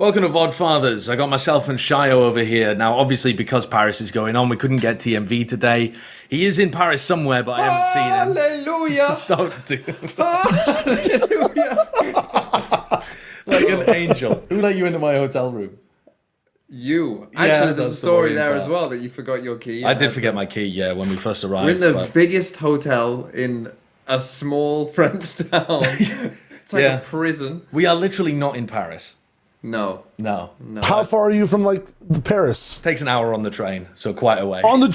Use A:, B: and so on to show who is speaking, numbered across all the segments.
A: Welcome to Vodfathers. I got myself and Shyo over here. Now, obviously, because Paris is going on, we couldn't get TMV today. He is in Paris somewhere, but I haven't seen him.
B: Hallelujah!
A: Don't do
B: Hallelujah!
A: Like an angel. Who let you into my hotel room?
B: You.
A: Yeah,
B: Actually, there's a
A: that's
B: story
A: the
B: there
A: worrying
B: as well that you forgot your key.
A: I did forget my key, yeah, when we first arrived.
B: We're in the biggest hotel in a small French town. It's like a prison.
A: We are literally not in Paris.
B: No.
C: How far are you from like Paris?
A: Takes an hour on the train, so quite away.
C: On the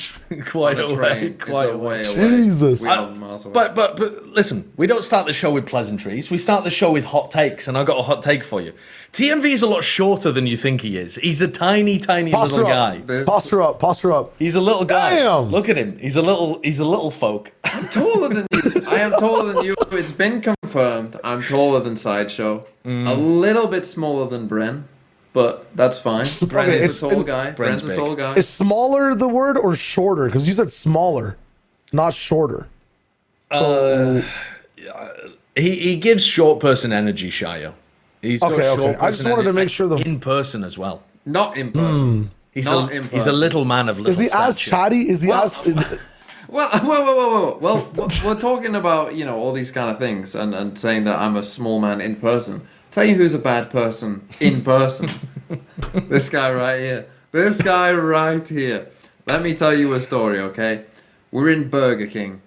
A: quite
B: on the
A: away.
B: train.
A: Quite
B: it's
A: away.
C: Jesus.
B: We are miles away.
A: But listen, we don't start the show with pleasantries. We start the show with hot takes, and I got a hot take for you. TMV is a lot shorter than you think he is. He's a tiny little guy.
C: Posture up.
A: He's a little guy.
C: Damn.
A: Look at him. He's a little folk.
B: I'm taller than you. I am taller than you. It's been confirmed. I'm taller than Sideshow. A little bit smaller than Bren. But that's fine. Brent's a tall guy. Brent's a tall guy.
C: Is smaller the word or shorter? Because you said smaller, not shorter. So
A: He gives short person energy, Shyo. He's got short person
C: I just wanted to make sure
A: in person as well.
B: Not in person.
A: He's a little man of little
C: Is he
A: stature.
C: as chatty? Is he as?
B: Well, we're talking about, all these kind of things and saying that I'm a small man in person. Tell you who's a bad person in person. This guy right here. Let me tell you a story, okay? We're in Burger King.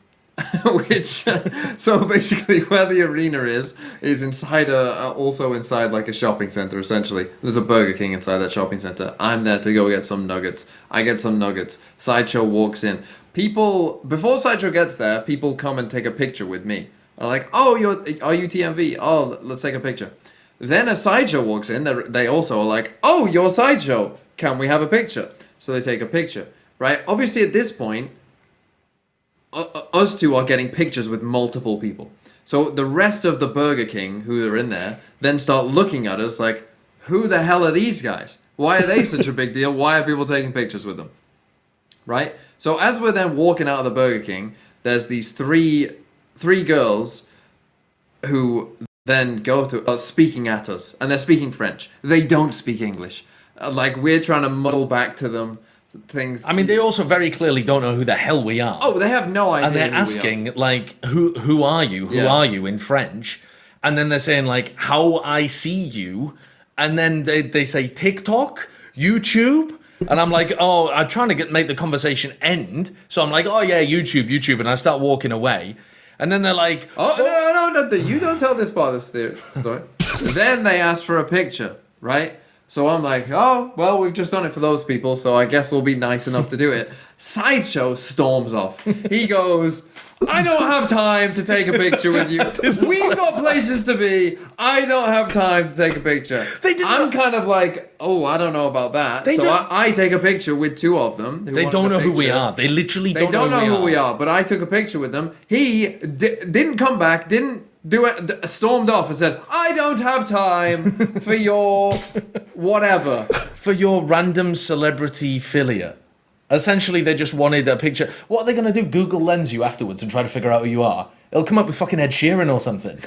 B: So basically where the arena is inside also inside like a shopping center, essentially. There's a Burger King inside that shopping center. I'm there to go get some nuggets. I get some nuggets. Sideshow walks in. Before Sideshow gets there, people come and take a picture with me. I'm like, oh, are you TMV? Oh, let's take a picture. Then a Sideshow walks in. They also are like, oh, you're Sideshow. Can we have a picture? So they take a picture, right? Obviously, at this point, us two are getting pictures with multiple people. So the rest of the Burger King who are in there then start looking at us like, who the hell are these guys? Why are they such a big deal? Why are people taking pictures with them? Right? So as we're then walking out of the Burger King, there's these three girls who then go to speaking at us, and they're speaking French. They don't speak English. Like we're trying to muddle back to them things.
A: I mean, they also very clearly don't know who the hell we are.
B: Oh, they have no idea.
A: And they're asking like, who are you? Who are you in French? And then they're saying like, how I see you. And then they say TikTok, YouTube. And I'm like, oh, I'm trying to make the conversation end. So I'm like, oh yeah, YouTube. And I start walking away. And then they're like,
B: no, you don't tell this part of the story. Then they ask for a picture, right? So I'm like, oh, well, we've just done it for those people, so I guess we'll be nice enough to do it. Sideshow storms off. He goes, I don't have time to take a picture with you. We've got places to be. I don't have time to take a picture. I'm kind of like, oh, I don't know about that. So I take a picture with two of them.
A: They don't know who we are. They literally don't know
B: who we are. But I took a picture with them. He didn't come back, didn't do it, stormed off and said, I don't have time for your whatever.
A: For your random celebrity philia. Essentially, they just wanted a picture. What are they going to do? Google Lens you afterwards and try to figure out who you are? It'll come up with fucking Ed Sheeran or something.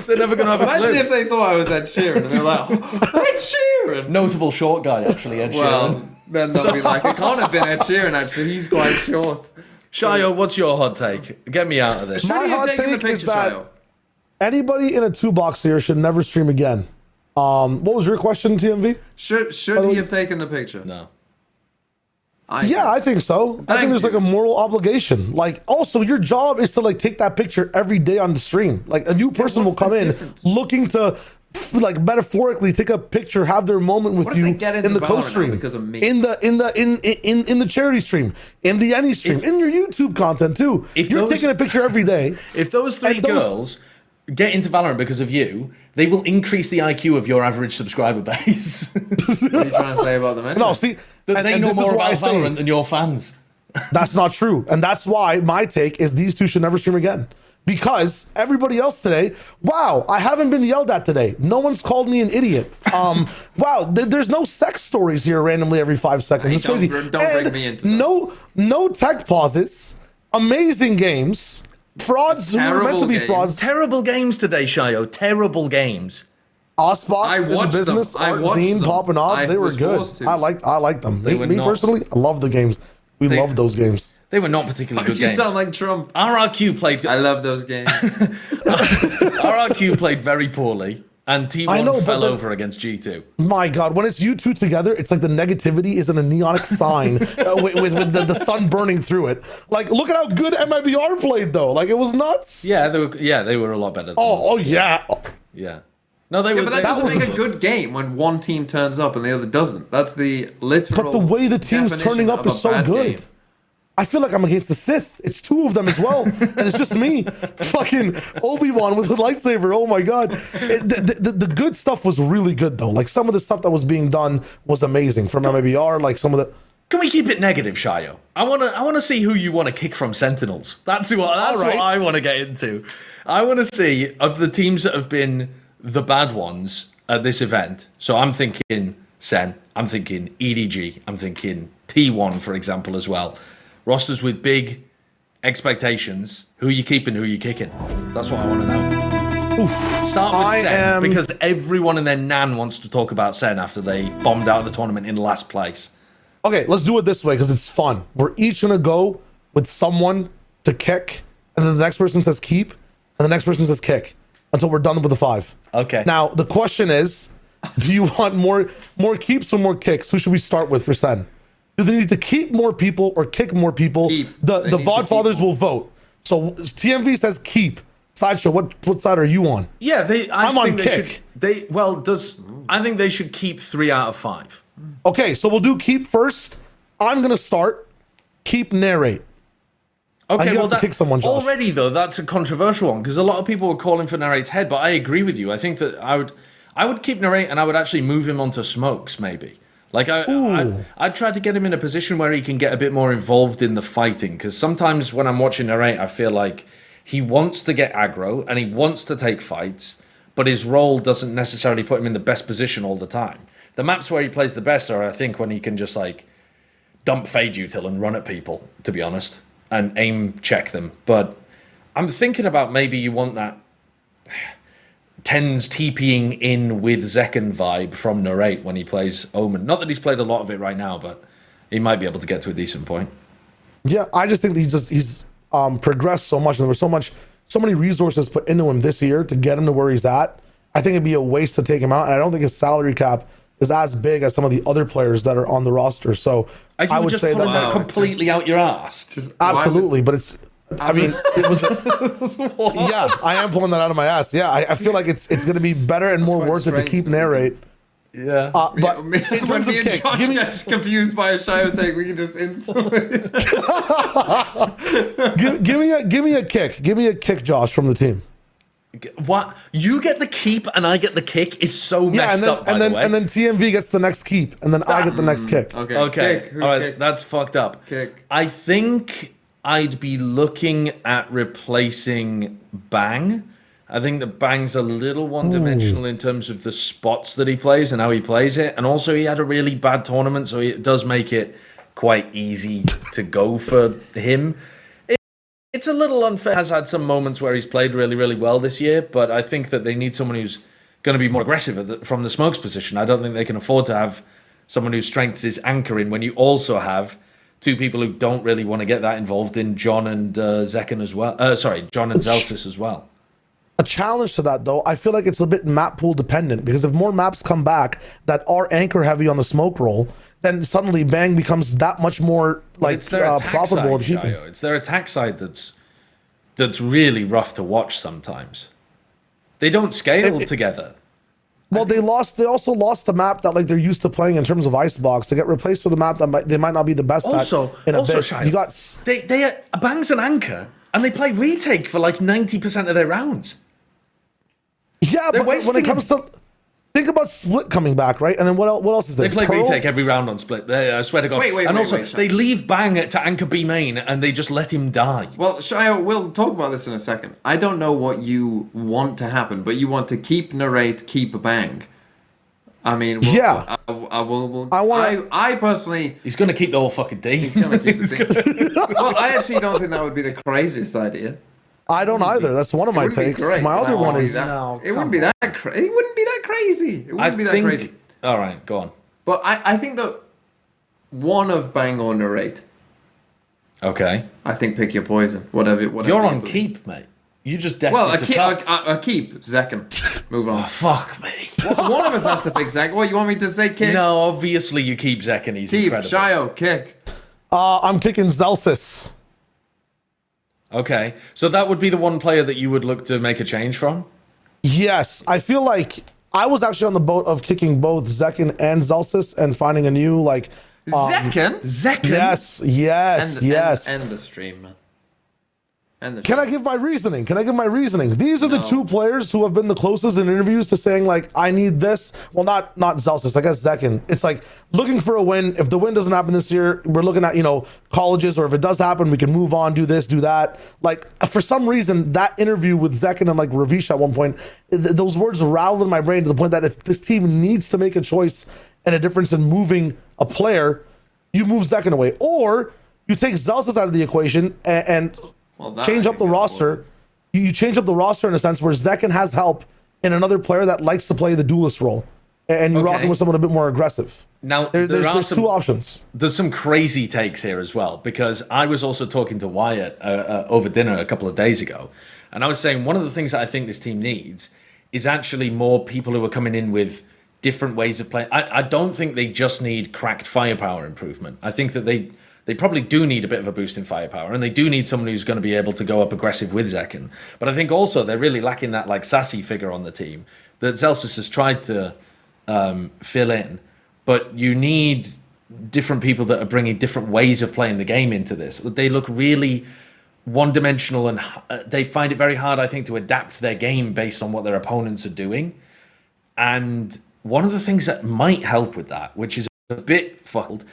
A: They're never going to have a clue.
B: Imagine if they thought I was Ed Sheeran and they're like, oh, Ed Sheeran!
A: Notable short guy, actually, Ed Sheeran.
B: Well, then they'll be like, it can't have been Ed Sheeran, actually. He's quite short.
A: Shyo, what's your hot take? Get me out of this.
C: My hot take is that anybody in a 2-box here should never stream again. What was your question, TMV?
B: Should he have taken the picture?
A: No.
C: I think so. I think there's like a moral obligation. Like, also, your job is to like take that picture every day on the stream. Like, a new person will come in looking to like metaphorically take a picture, have their moment with you in the co-stream,
B: because of me?
C: in the charity stream, in the any stream, in your YouTube content too. If you're taking a picture every day,
A: if those three girls get into Valorant because of you, they will increase the IQ of your average subscriber base.
B: What are you trying to say about them anyway?
C: No, see,
A: that they know more about Valorant than your fans.
C: That's not true, and that's why my take is these two should never stream again. Because everybody else today, wow, I haven't been yelled at today. No one's called me an idiot. Wow, there's no sex stories here randomly every 5 seconds. It's crazy.
B: Don't bring me into that.
C: No tech pauses. Amazing games. Frauds who were meant to be frauds.
A: Terrible games today, Shyo. Terrible games.
C: Osbox in business, Art Zine popping off. They were good. I like them. Me personally, I love the games. We love those games.
A: They were not particularly good games.
B: You sound like Trump.
A: RRQ played.
B: I love those games.
A: RRQ played very poorly, and T1 fell over against G2.
C: My God, when it's you two together, it's like the negativity is in a neonic sign with the sun burning through it. Like, look at how good MIBR played, though. Like, it was nuts.
A: Yeah, they were a lot better.
C: Yeah.
A: Yeah. No, they were.
B: But that doesn't make a good game when one team turns up and the other doesn't. That's the literal.
C: But the way the team's turning up is so good. Game. I feel like I'm against the Sith. It's two of them as well, and it's just me, fucking Obi-Wan with a lightsaber. Oh my God, the good stuff was really good though. Like some of the stuff that was being done was amazing from MIBR. Like some of the.
A: Can we keep it negative, Shyo? I wanna see who you want to kick from Sentinels. That's what I want to get into. I want to see of the teams that have been the bad ones at this event. So I'm thinking Sen, I'm thinking EDG, I'm thinking T1, for example, as well. Rosters with big expectations. Who are you keeping, who are you kicking? That's what I want to know. Oof. Start with Sen, because everyone and their nan wants to talk about Sen after they bombed out of the tournament in last place.
C: Okay, let's do it this way, because it's fun. We're each going to go with someone to kick, and then the next person says keep, and the next person says kick, until we're done with the 5.
A: Okay.
C: Now, the question is, do you want more keeps or more kicks? Who should we start with for Sen? Do they need to keep more people or kick more people? The Vodfathers will vote. So TMV says keep. Sideshow, what side are you on?
A: Yeah,
C: I'm on kick.
A: I think they should keep 3 out of 5.
C: Okay, so we'll do keep first. I'm gonna start. Keep narrate.
A: Okay, well,
C: kick someone, Josh.
A: Already though, that's a controversial one because a lot of people were calling for Narrate's head, but I agree with you. I think that I would keep Narrate and I would actually move him onto Smokes maybe. Like I'd try to get him in a position where he can get a bit more involved in the fighting because sometimes when I'm watching Narrate, I feel like he wants to get aggro and he wants to take fights, but his role doesn't necessarily put him in the best position all the time. The maps where he plays the best are, I think, when he can just like dump Fade Util and run at people, to be honest, and aim check them. But I'm thinking about maybe you want that Tens TPing in with Zekken vibe from Narrate when he plays Omen. Not that he's played a lot of it right now, but he might be able to get to a decent point.
C: Yeah, I just think he's progressed so much, and there was so many resources put into him this year to get him to where he's at. I think it'd be a waste to take him out, and I don't think his salary cap is as big as some of the other players that are on the roster. So I would say that
A: completely out your ass.
C: Absolutely, but it's. I mean, it was. Yeah, I am pulling that out of my ass. Yeah, I feel like it's going to be better and more worth it to keep narrate.
A: Yeah,
C: but
B: when me and Josh get confused by a Shyo take, we can just instantly.
C: give me a kick. Give me a kick, Josh, from the team.
A: What? You get the keep and I get the kick is so messed up, by the way.
C: And then TMV gets the next keep, and then I get the next kick.
A: Okay. Kick. All right, kick? That's fucked up.
B: Kick.
A: I think I'd be looking at replacing Bang. I think that Bang's a little one-dimensional in terms of the spots that he plays and how he plays it. And also he had a really bad tournament, so it does make it quite easy to go for him. It's a little unfair. Has had some moments where he's played really, really well this year, but I think that they need someone who's going to be more aggressive from the Smokes position. I don't think they can afford to have someone whose strengths is anchoring when you also have two people who don't really want to get that involved in John and Zekken as well. John and Zelsis as well.
C: A challenge to that, though, I feel like it's a bit map pool dependent, because if more maps come back that are anchor heavy on the smoke roll, then suddenly Bang becomes that much more like profitable.
A: It's their attack side that's really rough to watch sometimes. They don't scale together.
C: Well, they also lost the map that like they're used to playing in terms of Icebox. They get replaced with a map that they might not be the best at in a bit. You got
A: they Bang's an anchor and they play retake for like 90% of their rounds.
C: Yeah, but when it comes to think about Split coming back, right? And then what else is there?
A: They play retake every round on Split. I swear to God. They leave Bang to anchor B main and they just let him die.
B: Well, Shyo, we'll talk about this in a second. I don't know what you want to happen, but you want to keep Narrate, keep Bang. I mean, I personally...
A: He's going to keep the whole fucking team.
B: He's going to keep the team. Well, I actually don't think that would be the craziest idea.
C: I don't either. That's one of my takes. My other one is
B: it wouldn't be that crazy. It wouldn't be that crazy.
A: All right, go on.
B: But I think that one of bang or narrate.
A: Okay.
B: I think pick your poison. Whatever.
A: You're on keep, mate. You just desperate
B: I keep Zekken. Move on.
A: Oh, fuck me.
B: One of us has to pick Zekken. What, you want me to say kick?
A: No, obviously you keep Zekken. He's incredible.
B: Shyo, kick.
C: I'm kicking Zelsis.
A: Okay. So that would be the one player that you would look to make a change from?
C: Yes. I feel like I was actually on the boat of kicking both Zekken and Zelsis and finding a new, like...
B: Zekken?
C: Yes.
B: End the stream, man.
C: Can I give my reasoning? These are the two players who have been the closest in interviews to saying, like, I need this. Well, not Zelsis, I guess Zekken. It's like looking for a win. If the win doesn't happen this year, we're looking at, colleges, or if it does happen, we can move on, do this, do that. Like, for some reason, that interview with Zekken and like Ravish at one point, those words rattled in my brain to the point that if this team needs to make a choice and a difference in moving a player, you move Zekken away. Or you take Zelsis out of the equation and change up the roster. You change up the roster in a sense where Zekken has help in another player that likes to play the duelist role, and you're rocking with someone a bit more aggressive.
A: Now,
C: there's two options.
A: There's some crazy takes here as well, because I was also talking to Wyatt over dinner a couple of days ago, and I was saying one of the things that I think this team needs is actually more people who are coming in with different ways of playing. I don't think they just need cracked firepower improvement. I think that they probably do need a bit of a boost in firepower, and they do need someone who's going to be able to go up aggressive with Zekken. But I think also they're really lacking that like sassy figure on the team that Zelsis has tried to fill in. But you need different people that are bringing different ways of playing the game into this. They look really one-dimensional, and they find it very hard, I think, to adapt their game based on what their opponents are doing. And one of the things that might help with that, which is a bit fucked,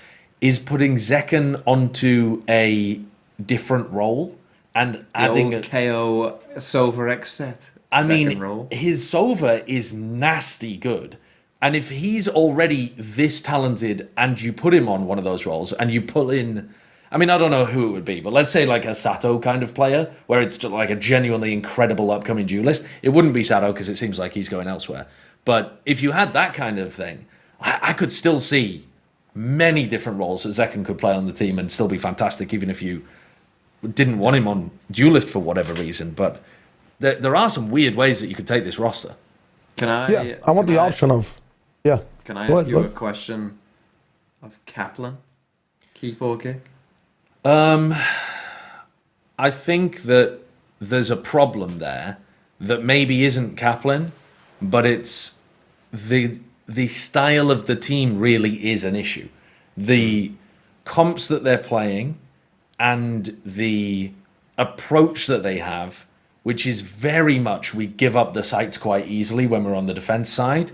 A: is putting Zekken onto a different role and adding
B: a KO Sova X set.
A: I mean,
B: role.
A: His Sova is nasty good. And if he's already this talented and you put him on one of those roles and you pull in, I mean, I don't know who it would be, but let's say like a Sato kind of player where it's just like a genuinely incredible upcoming duelist. It wouldn't be Sato because it seems like he's going elsewhere. But if you had that kind of thing, I could still see many different roles that Zekken could play on the team and still be fantastic, even if you didn't want him on duelist for whatever reason. But there are some weird ways that you could take this roster.
C: I want the option of... Yeah.
B: Can I ask you a question of Kaplan? Keep or kick?
A: I think that there's a problem there that maybe isn't Kaplan, but it's the style of the team really is an issue. The comps that they're playing and the approach that they have, which is very much we give up the sights quite easily when we're on the defense side.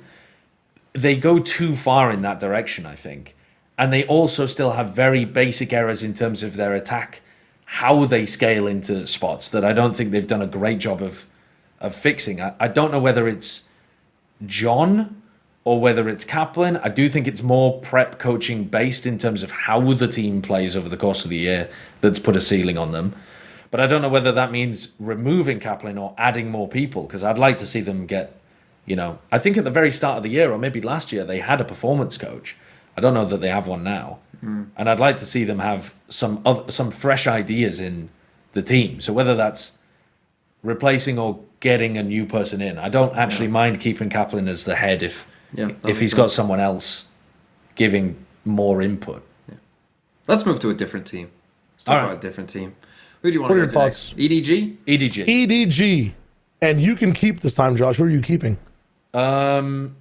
A: They go too far in that direction, I think. And they also still have very basic errors in terms of their attack, how they scale into spots that I don't think they've done a great job of fixing. I don't know whether it's John or whether it's Kaplan. I do think it's more prep coaching based in terms of how the team plays over the course of the year that's put a ceiling on them. But I don't know whether that means removing Kaplan or adding more people, because I'd like to see them get, I think at the very start of the year, or maybe last year, they had a performance coach. I don't know that they have one now. And I'd like to see them have some fresh ideas in the team. So whether that's replacing or getting a new person in, I don't actually mind keeping Kaplan as the head if he's got someone else giving more input.
B: Yeah. Let's move to a different team. Let's talk about a different team. Who do you want
C: to
B: go
C: to
B: your thoughts? Next? EDG?
A: EDG.
C: EDG. And you can keep this time, Josh. Who are you keeping?
A: I'm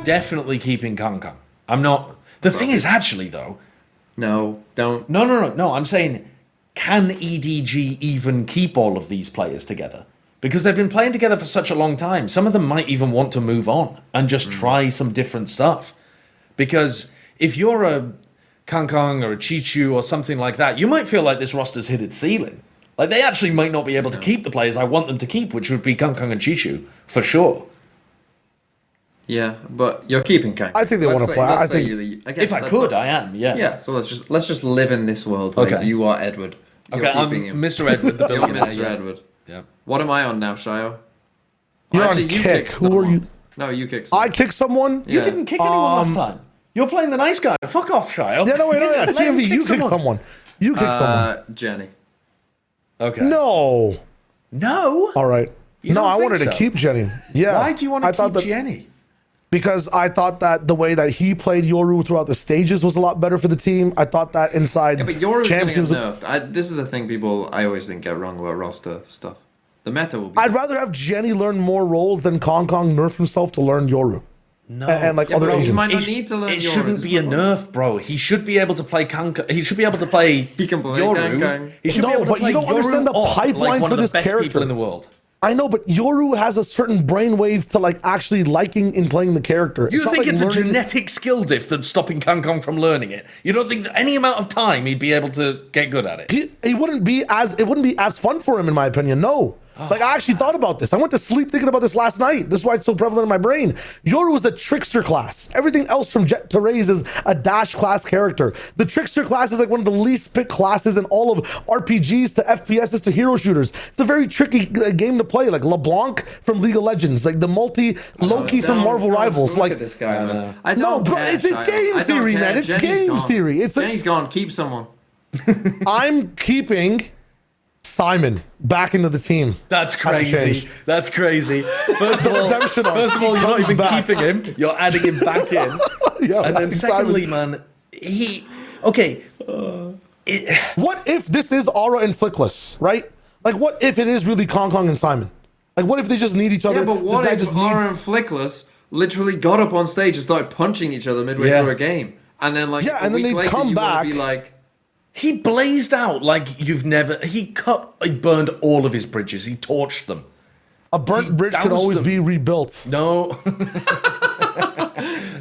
A: definitely keeping Kang. I'm not... The thing is, actually, though...
B: No, don't...
A: No, I'm saying, can EDG even keep all of these players together? Because they've been playing together for such a long time. Some of them might even want to move on and just try some different stuff. Because if you're a Kang or a Chichu or something like that, you might feel like this roster's hit its ceiling. Like, they actually might not be able to keep the players I want them to keep, which would be Kang and Chichu, for sure.
B: Yeah, but you're keeping Kang.
C: I think they want to play.
A: If I could, I am, yeah.
B: Yeah, so let's just live in this world. Like, you are Edward. You're
A: Okay, I'm
B: keeping him.
A: Mr. Edward, the
B: You're
A: billionaire.
B: Mr.
A: Yeah.
B: Edward.
A: Yeah.
B: What am I on now, Shyo?
C: You're
B: Actually,
C: on
B: you
C: kick.
B: kicked
C: Who are
B: someone.
C: you?
B: No, you kicked
C: I
B: someone.
C: kicked someone.
A: You
B: Yeah.
A: didn't kick anyone last time. You're playing the nice guy. Fuck off, Shyo.
C: Yeah, no, wait, no, yeah.
A: Let him
C: TMV, you kicked someone. You kicked someone.
B: Jenny.
A: Okay.
C: No.
A: No?
C: All right.
A: You
C: No,
A: don't
C: I
A: think
C: wanted to
A: so?
C: keep Jenny. Yeah.
A: Why do you want
C: I
A: to
C: thought
A: keep
C: that-
A: Jenny?
C: Because I thought that the way that he played Yoru throughout the stages was a lot better for the team. I thought that inside
B: Yeah, but Yoru's going to get
C: Champions,
B: nerfed. This is the thing I always think get wrong about roster stuff. The meta will be...
C: I'd rather have Jenny learn more roles than Kong nerf himself to learn Yoru.
A: No.
C: And like other
B: bro, you
C: agents.
B: might not need to learn
A: It
B: Yoru,
A: shouldn't
B: this
A: be a
B: is my
A: nerf, bro. He should be able to play He should be able to play
B: He can play
A: Yoru.
B: Kang.
A: He should be
C: No,
A: able to
C: but you
A: play
C: don't understand the
A: Yoru off,
C: pipeline
A: like one
C: for
A: of the
C: this
A: best people
C: character.
A: in the world.
C: I know, but Yoru has a certain brainwave to like actually liking in playing the character.
A: You
C: not
A: think
C: like
A: it's a
C: learning-
A: genetic skill diff that's stopping Kang from learning it? You don't think that any amount of time he'd be able to get good at it?
C: It wouldn't be as fun for him, in my opinion. No. Like, I actually thought about this. I went to sleep thinking about this last night. This is why it's so prevalent in my brain. Yoru is a trickster class. Everything else from Jet to Raze is a dash class character. The trickster class is like one of the least picked classes in all of RPGs to FPSs to hero shooters. It's a very tricky game to play. Like LeBlanc from League of Legends, like the multi Loki from Marvel Rivals.
B: Look
C: Like,
B: at this guy, man. I
C: no,
B: don't
C: bro,
B: care,
C: it's
B: Shyo.
C: game
B: I don't
C: theory,
B: care.
C: man. It's
B: Jenny's
C: game
B: gone.
C: theory. It's like,
B: Jenny's gone. Keep someone.
C: I'm keeping Simon back into the team.
A: That's
C: Hasn't
A: crazy.
C: changed.
A: That's crazy. First of all,
C: Redemption arc.
A: you're not
C: Comes
A: even
C: back.
A: keeping him. You're adding him back in.
C: Yeah,
A: And then
C: Simon.
A: secondly, man, okay.
C: What if this is Aura and Flickless, right? Like, what if it is really Kong and Simon? Like, what if they just need each other?
B: Yeah, but what
C: This guy
B: if
C: just
B: Aura
C: needs-
B: and Flickless literally got up on stage and started punching each other midway
A: Yeah.
B: through a game? And then, like,
C: Yeah,
B: a
C: and then
B: week
C: they'd
B: later,
C: come
B: you want
C: back.
B: to be like...
A: He blazed out like you've never. He burned all of his bridges. He torched them.
C: A burnt bridge can
A: doused
C: always
A: them.
C: be rebuilt.
A: No.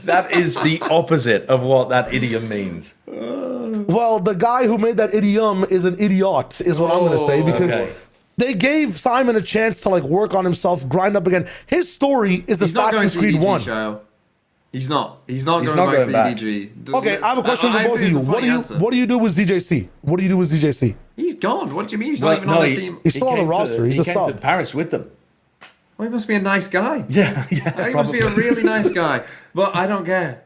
A: That is the opposite of what that idiom means.
C: Well, the guy who made that idiom is an idiot, is what I'm going to say, because
A: okay.
C: they gave Simon a chance to like work on himself, grind up again. His story is
B: He's not going
C: Assassin's
B: to
C: Creed
B: EDG,
C: 1.
B: Shyo. He's not. He's not going
A: not
B: back
A: going
B: to
A: back.
B: EDG.
C: Okay, I have a question for
B: I
C: both of
B: think
C: you.
B: it's a funny answer.
C: What do you do with ZJC? What do you do with ZJC?
B: He's gone. What do you mean? He's
A: Well,
B: not even on the team.
C: He's still on the
A: came to-
C: roster. He's
A: he
C: a
A: came
C: sub.
A: to Paris with them.
B: Well, he must be a nice guy.
A: Yeah,
B: He
A: yeah.
B: must be a
A: Probably.
B: really nice guy. But I don't care.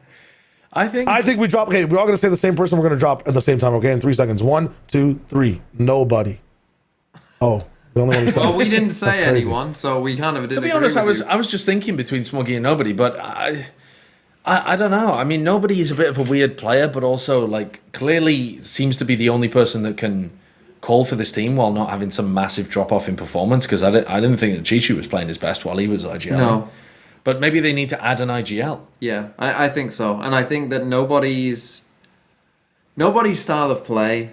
A: I think.
C: I think we drop. Okay, we're all going to say the same person. We're going to drop at the same time. Okay, in 3 seconds. 1, 2, 3. Nobody. Oh, the only one who said
B: Well, we
C: it.
B: didn't say
C: That's crazy.
B: anyone, so we kind of didn't.
A: To be
B: agree
A: honest,
B: with you.
A: I was just thinking between Smoggy and Nobody, but I don't know. I mean, Nobody is a bit of a weird player, but also like clearly seems to be the only person that can call for this team while not having some massive drop off in performance. Because I didn't think that Chichu was playing his best while he was IGL.
B: No.
A: But maybe they need to add an IGL.
B: Yeah, I think so, and I think that nobody's style of play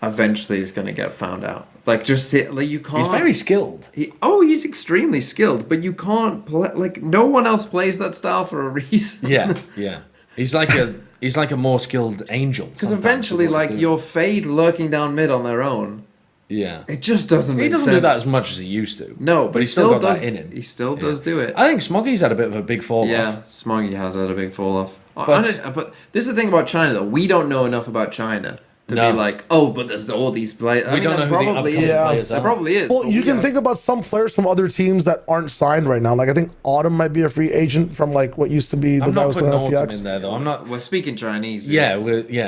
B: eventually is going to get found out. Like like you can't.
A: He's very skilled.
B: He's extremely skilled, but you can't play. Like no one else plays that style for a reason.
A: Yeah, yeah. He's like a more skilled angel.
B: Because eventually, like your Fade lurking down mid on their own,
A: yeah,
B: it just doesn't make
A: he doesn't
B: sense.
A: do that as much as he used to.
B: No,
A: but he still got
B: does,
A: that in him.
B: He still does do it.
A: I think Smoggy's had a bit of a big fall
B: Yeah,
A: off.
B: Smoggy has had a big fall off.
A: But-
B: But this is the thing about China, though. We don't know enough about China to
A: No.
B: be like, oh, but there's all these players. I mean,
A: don't know
B: there
A: who the
B: probably
A: upcoming
B: is.
A: players
B: There
A: are.
B: probably is.
C: Well,
B: but
C: you
B: we
C: can
B: don't.
C: think about some players from other teams that aren't signed right now. Like I think Autumn might be a free agent from like what used to be the
A: I'm
C: guy
A: not
C: was
A: putting
C: playing
A: Autumn
C: FPX.
A: in there though. I'm not.
B: We're speaking Chinese.
A: Yeah,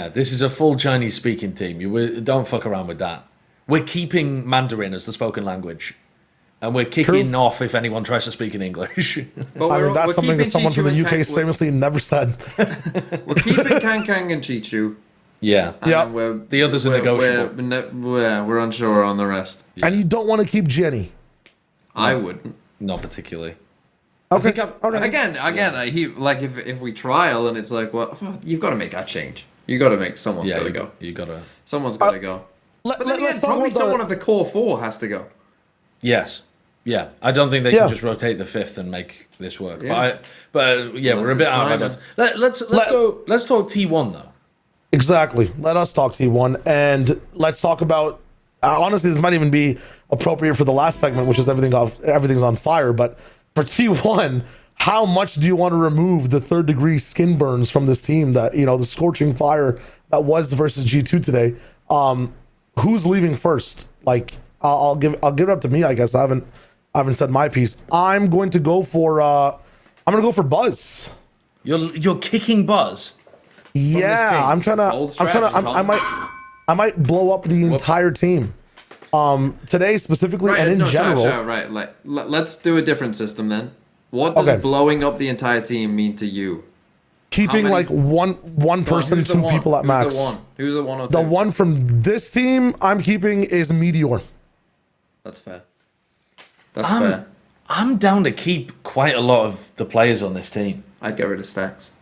A: this is a full Chinese speaking team. Don't fuck around with that. We're keeping Mandarin as the spoken language, and we're kicking off if anyone tries to speak in English.
B: But
C: I mean, that's something that
B: keeping
C: someone from the
B: Chichu
C: UK has
B: and
C: famously never said.
B: We're keeping Kang and Chichu.
A: yeah,
B: And
C: Yeah.
B: then we're,
A: The others are negotiable.
B: We're unsure on the rest.
C: And you don't want to keep Jenny.
B: I wouldn't.
A: not particularly.
C: Okay.
A: think
C: Okay.
B: Again, if we trial and it's like, well, you've got to make that change. You got to make someone's
A: Yeah,
B: got to go.
A: You gotta.
B: Someone's got to go. But then again,
C: let's talk
B: probably
C: about
B: someone of the core 4 has to go.
A: Yes. Yeah, I don't think they
C: Yeah.
A: can just rotate the fifth and make this work.
B: Yeah.
A: But we're a
B: Unless
A: bit
B: it's
A: out of our
B: Simon.
A: depth. Let's talk T1 though.
C: Exactly. Let us talk T1 and let's talk about. Honestly, this might even be appropriate for the last segment, which is everything's on fire. But for T1, how much do you want to remove the 3rd degree skin burns from this team? That the scorching fire that was versus G2 today. who's leaving first? Like, I'll give it up to me. I guess I haven't said my piece. I'm going to go for Buzz.
A: You're kicking Buzz.
C: Yeah, I might blow up the entire team. Today specifically, and in general.
B: Right. Like, let's do a different system then. What does blowing up the entire team mean to you?
C: Keeping like one person, two people at max.
B: Who's the one or two?
C: The one from this team I'm keeping is Meteor.
B: That's fair. That's fair.
A: I'm down to keep quite a lot of the players on this team.
B: I'd get rid of Stacks.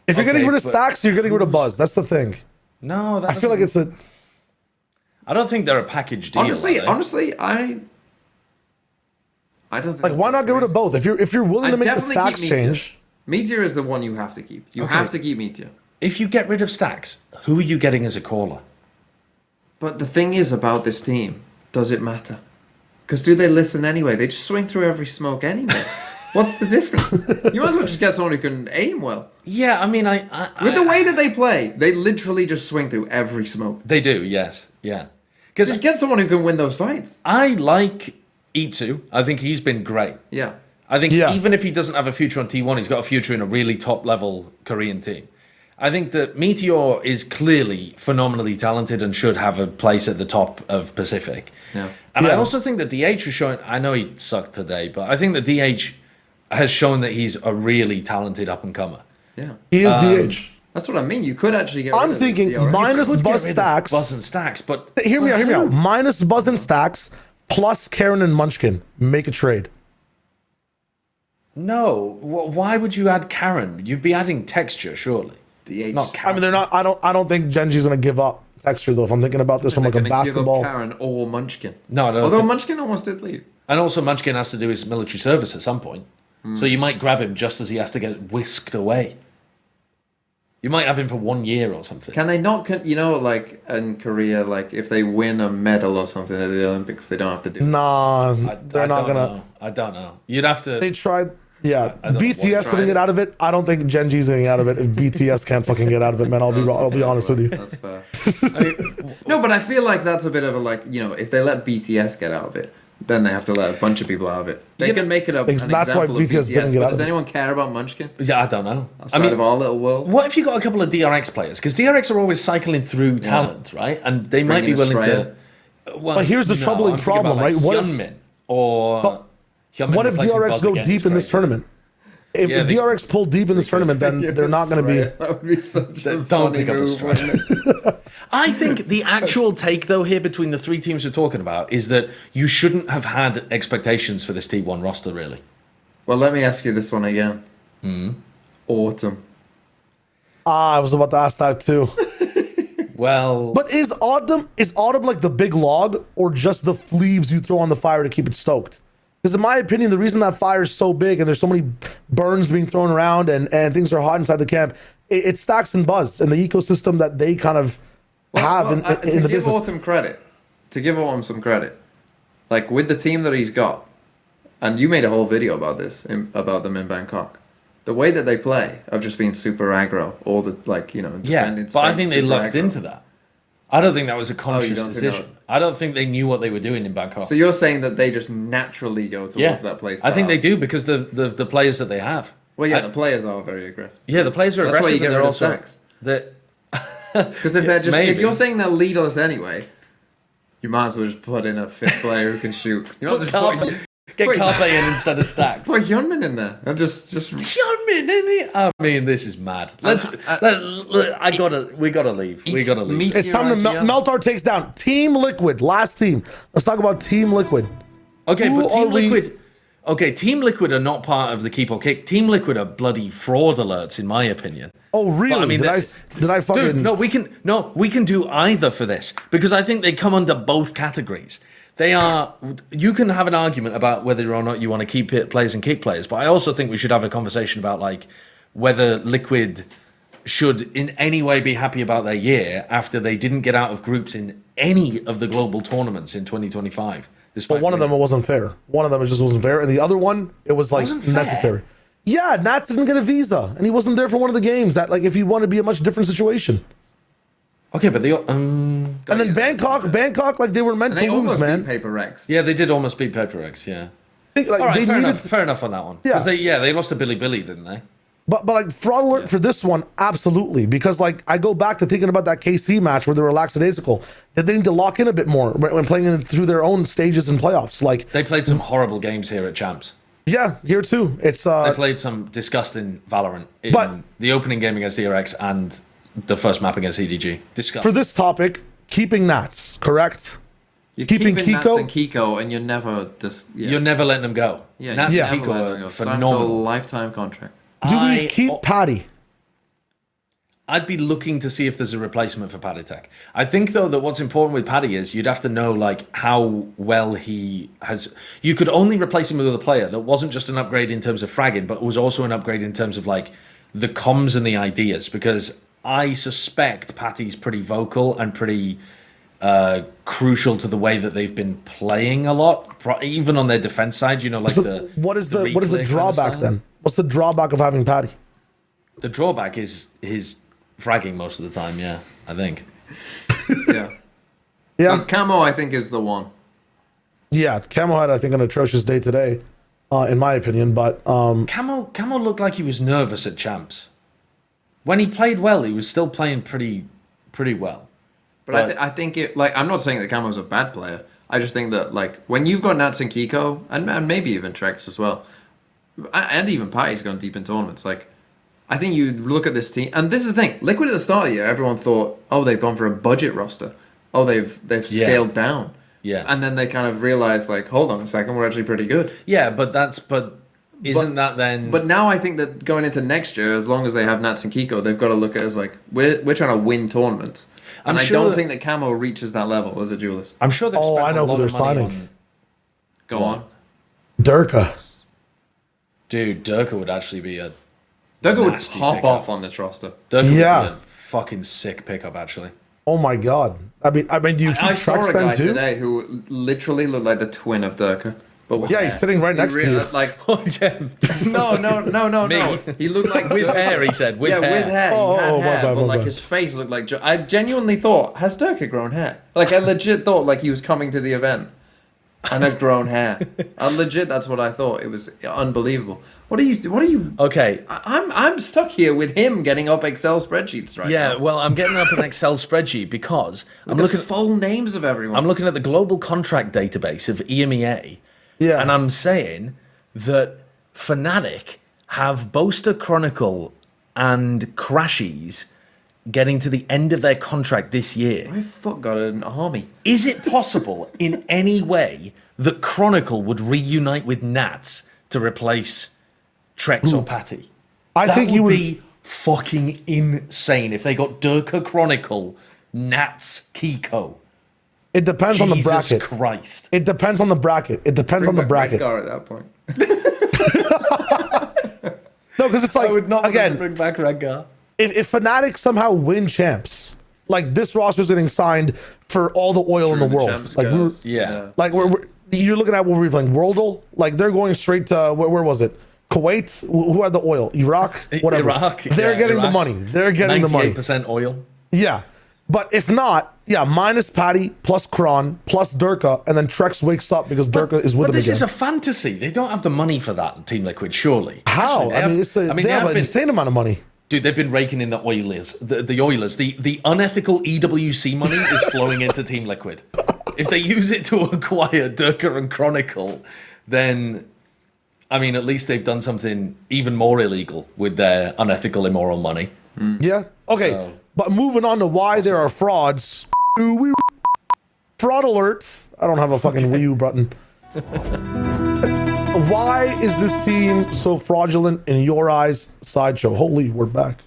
C: If you're getting rid of Stacks, you're getting rid of Buzz. That's the thing.
A: No,
C: I feel like it's a.
A: I don't think they're a package deal.
B: Honestly, I don't think.
C: Like, why not get rid of both? If you're willing to make the Stacks change.
B: Meteor is the one you have to keep. You have to keep Meteor.
A: If you get rid of Stacks, who are you getting as a caller?
B: But the thing is about this team, does it matter? Because do they listen anyway? They just swing through every smoke anyway. What's the difference? You might as well just get someone who can aim well.
A: Yeah, I mean,
B: with the way that they play, they literally just swing through every smoke.
A: They do, yes, yeah.
B: Because get someone who can win those fights.
A: I like Itsu. I think he's been great.
B: Yeah.
A: I think even if he doesn't have a future on T1, he's got a future in a really top-level Korean team. I think that Meteor is clearly phenomenally talented and should have a place at the top of Pacific.
B: Yeah.
A: And I also think that DH is showing... I know he sucked today, but I think that DH has shown that he's a really talented up-and-comer.
B: Yeah.
C: He is DH.
B: That's what I mean. You could actually get rid
C: I'm thinking minus Buzz Stacks.
A: Buzz and Stacks, but...
C: Hear me out. Minus Buzz and Stacks, plus Karen and Munchkin. Make a trade.
A: No, why would you add Karen? You'd be adding texture, surely.
B: DH.
A: Not Karen.
C: I mean, they're not. I don't think Genji's gonna give up texture though. If I'm thinking about this from like a basketball.
B: Give up Karen or Munchkin.
A: No, I don't.
B: Although Munchkin almost did leave.
A: And also, Munchkin has to do his military service at some point, so you might grab him just as he has to get whisked away. You might have him for 1 year or something.
B: Can they not? You know, like in Korea, like if they win a medal or something at the Olympics, they don't have to do.
C: Nah, they're not gonna.
A: I don't know. You'd have to.
C: They tried. Yeah, BTS couldn't get out of it. I don't think Genji's getting out of it if BTS can't fucking get out of it, man. I'll be honest with you.
B: That's fair. No, but I feel like that's a bit of a if they let BTS get out of it, then they have to let a bunch of people out of it. They can make it up. That's why BTS didn't get out of it. Does anyone care about Munchkin?
A: Yeah, I don't know.
B: Outside of our little world.
A: What if you got a couple of DRX players? Because DRX are always cycling through talent, right? And they might be willing to. Well,
C: but here's the troubling problem, right?
A: Hyunmin or.
C: What if DRX go deep in this tournament? If DRX pull deep in this tournament, then they're not going to be.
B: That would be such a
A: don't
B: funny
A: pick up a
B: move.
A: I think the actual take, though, here between the three teams we're talking about is that you shouldn't have had expectations for this T1 roster, really.
B: Well, let me ask you this one again. Autumn.
C: I was about to ask that too.
A: Well,
C: but is autumn like the big log or just the leaves you throw on the fire to keep it stoked? Because in my opinion, the reason that fire is so big and there's so many burns being thrown around and things are hot inside the camp, it Stacks and Buzz and the ecosystem that they kind of have in the business.
B: To give Autumn some credit, like with the team that he's got, and you made a whole video about this, about them in Bangkok. The way that they play of just being super aggro, all the
A: but I think they lucked into that. I don't think that was a conscious decision. I don't think they knew what they were doing in Bangkok.
B: So you're saying that they just naturally go towards that place?
A: I think they do because the players that they have.
B: Well, yeah, the players are very aggressive.
A: Yeah, the players are aggressive.
B: That's why you get rid of Stacks. Because if they're just if you're saying they're leaderless anyway, you might as well just put in a fifth player who can shoot. You might as well just
A: get Carpe in instead of Stacks.
B: Put Hyunmin in there. And just
A: Hyunmin in it. I mean, this is mad. We gotta leave.
C: It's time to melt our takes down. Team Liquid, last team. Let's talk about Team Liquid.
A: Okay, but Team Liquid. Okay, Team Liquid are not part of the Keep or Kick. Team Liquid are bloody fraud alerts, in my opinion.
C: Oh, really? But, I mean, did I fucking?
A: Dude, we can do either for this because I think they come under both categories. They are. You can have an argument about whether or not you want to keep players and kick players, but I also think we should have a conversation about like whether Liquid should in any way be happy about their year after they didn't get out of groups in any of the global tournaments in 2025.
C: But one of them, it wasn't fair. One of them, it just wasn't fair. And the other one, it was like necessary. Yeah, Nats didn't get a visa. And he wasn't there for one of the games. That, like, if you want to be a much different situation.
A: Okay, but the
C: and then Bangkok, like they were meant to lose, man.
B: Beat Paper Rex.
A: Yeah, they did almost beat Paper Rex. Yeah.
C: Like,
A: all right, fair enough on that one.
C: Yeah,
A: because they lost to Billy, didn't they?
C: But like fraud alert for this one, absolutely. Because like I go back to thinking about that KC match where they were lackadaisical. That they need to lock in a bit more when playing through their own stages and playoffs. Like
A: they played some horrible games here at Champs.
C: Yeah, here too. It's
A: they played some disgusting Valorant in the opening game against ERX and the first map against EDG. Disgusting.
C: For this topic, keeping Nats, correct?
B: You're keeping Nats and Kiko, and you're never
A: You're never letting them go.
B: Yeah,
A: Nats and Kiko are phenomenal.
B: Lifetime contract.
C: Do we keep Paddy?
A: I'd be looking to see if there's a replacement for Paddy Tech. I think though that what's important with Paddy is you'd have to know like how well he has. You could only replace him with a player that wasn't just an upgrade in terms of fragging, but was also an upgrade in terms of like the comms and the ideas. Because I suspect Patty's pretty vocal and pretty crucial to the way that they've been playing a lot, even on their defense side. You know, like
C: what is the drawback then? What's the drawback of having Paddy?
A: The drawback is his fragging most of the time. Yeah, I think.
B: Yeah. But Camo, I think, is the one.
C: Yeah, Camo had, I think, an atrocious day today, in my opinion. But
A: Camo looked like he was nervous at Champs. When he played well, he was still playing pretty well.
B: But I think it, like, I'm not saying that Camo's a bad player. I just think that, like, when you've got Nats and Kiko, and maybe even Trex as well, and even Patty's gone deep in tournaments, like, I think you look at this team, and this is the thing, Liquid at the start of the year, everyone thought, oh, they've gone for a budget roster. Oh, they've scaled down.
A: Yeah.
B: And then they kind of realized, like, hold on a second, we're actually pretty good.
A: Yeah, but isn't that then...
B: But now I think that going into next year, as long as they have Nats and Kiko, they've got to look at it as, like, we're trying to win tournaments. And I don't think that Camo reaches that level as a duelist.
A: I'm sure they've spent
C: I know
A: a lot
C: who
A: of
C: they're
A: money
C: signing.
B: Go on.
C: Durka.
A: Dude, Durka would actually be a
B: Durka would pop off on this roster.
A: Durka would be a fucking sick pickup, actually.
C: Oh my god. I mean, do you keep
B: I saw
C: Trex
B: a
C: then
B: guy
C: too?
B: today who literally looked like the twin of Durka. But with hair.
C: He's sitting right next to you.
B: Like,
A: Oh, yeah.
B: no. He looked like
A: With hair, he said. With hair.
B: with hair.
C: Oh,
B: He had hair,
C: my
B: but like
C: bad.
B: his face looked like. I genuinely thought, has Durka grown hair? Like I legit thought like he was coming to the event and had grown hair. That's what I thought. It was unbelievable. What are you?
A: Okay.
B: I'm stuck here with him getting up Excel spreadsheets right now.
A: Yeah, well, I'm getting up an Excel spreadsheet because I'm
B: With
A: looking
B: the full names of everyone.
A: I'm looking at the global contract database of EMEA.
C: Yeah.
A: And I'm saying that Fnatic have Boaster Chronicle and Crashies getting to the end of their contract this year.
B: My fuck got an army.
A: Is it possible in any way that Chronicle would reunite with Nats to replace Trex or Patty?
C: I think you would
A: be fucking insane if they got Durka Chronicle, Nats, Kiko.
C: It depends on the bracket.
A: Jesus Christ.
C: It depends on the bracket. It depends on the bracket.
B: Redgar at that point.
C: No, because it's like,
A: I would not
C: again,
A: bring back Redgar.
C: if Fnatic somehow win champs, like this roster's getting signed for all the oil in the world. Like you're looking at what we're playing, Worldle. Like they're going straight to where was it? Kuwait. Who had the oil? Iraq. Whatever.
A: Iraq.
C: They're getting the money. They're getting the money.
A: 98% oil.
C: Yeah. But if not, minus Patty, plus Kron, plus Durka, and then Trex wakes up because Durka is with him again.
A: But this is a fantasy. They don't have the money for that, Team Liquid, surely.
C: How? Actually, they have an insane amount of money.
A: Dude, they've been raking in the Oilers. The Oilers. The unethical EWC money is flowing into Team Liquid. If they use it to acquire Durka and Chronicle, then, I mean, at least they've done something even more illegal with their unethical, immoral money.
C: Yeah. Okay. So, but moving on to why there are frauds. Fraud alert. I don't have a fucking Wii U button. Why is this team so fraudulent in your eyes, Sideshow? Holy, we're back.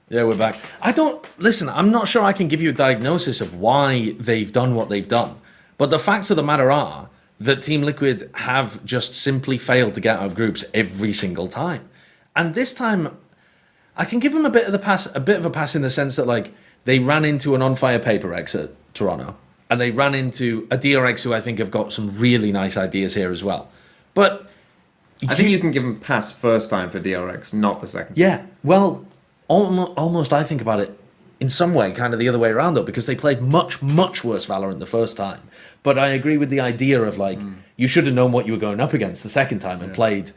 A: Yeah, we're back. I'm not sure I can give you a diagnosis of why they've done what they've done. But the facts of the matter are that Team Liquid have just simply failed to get out of groups every single time. And this time, I can give them a bit of a pass in the sense that like they ran into an on-fire Paper X at Toronto, and they ran into a DRX who I think have got some really nice ideas here as well. But
B: I think you can give them a pass first time for DRX, not the second.
A: Yeah, well, almost I think about it in some way kind of the other way around though, because they played much, much worse Valorant the first time. But I agree with the idea of like, you should have known what you were going up against the second time and played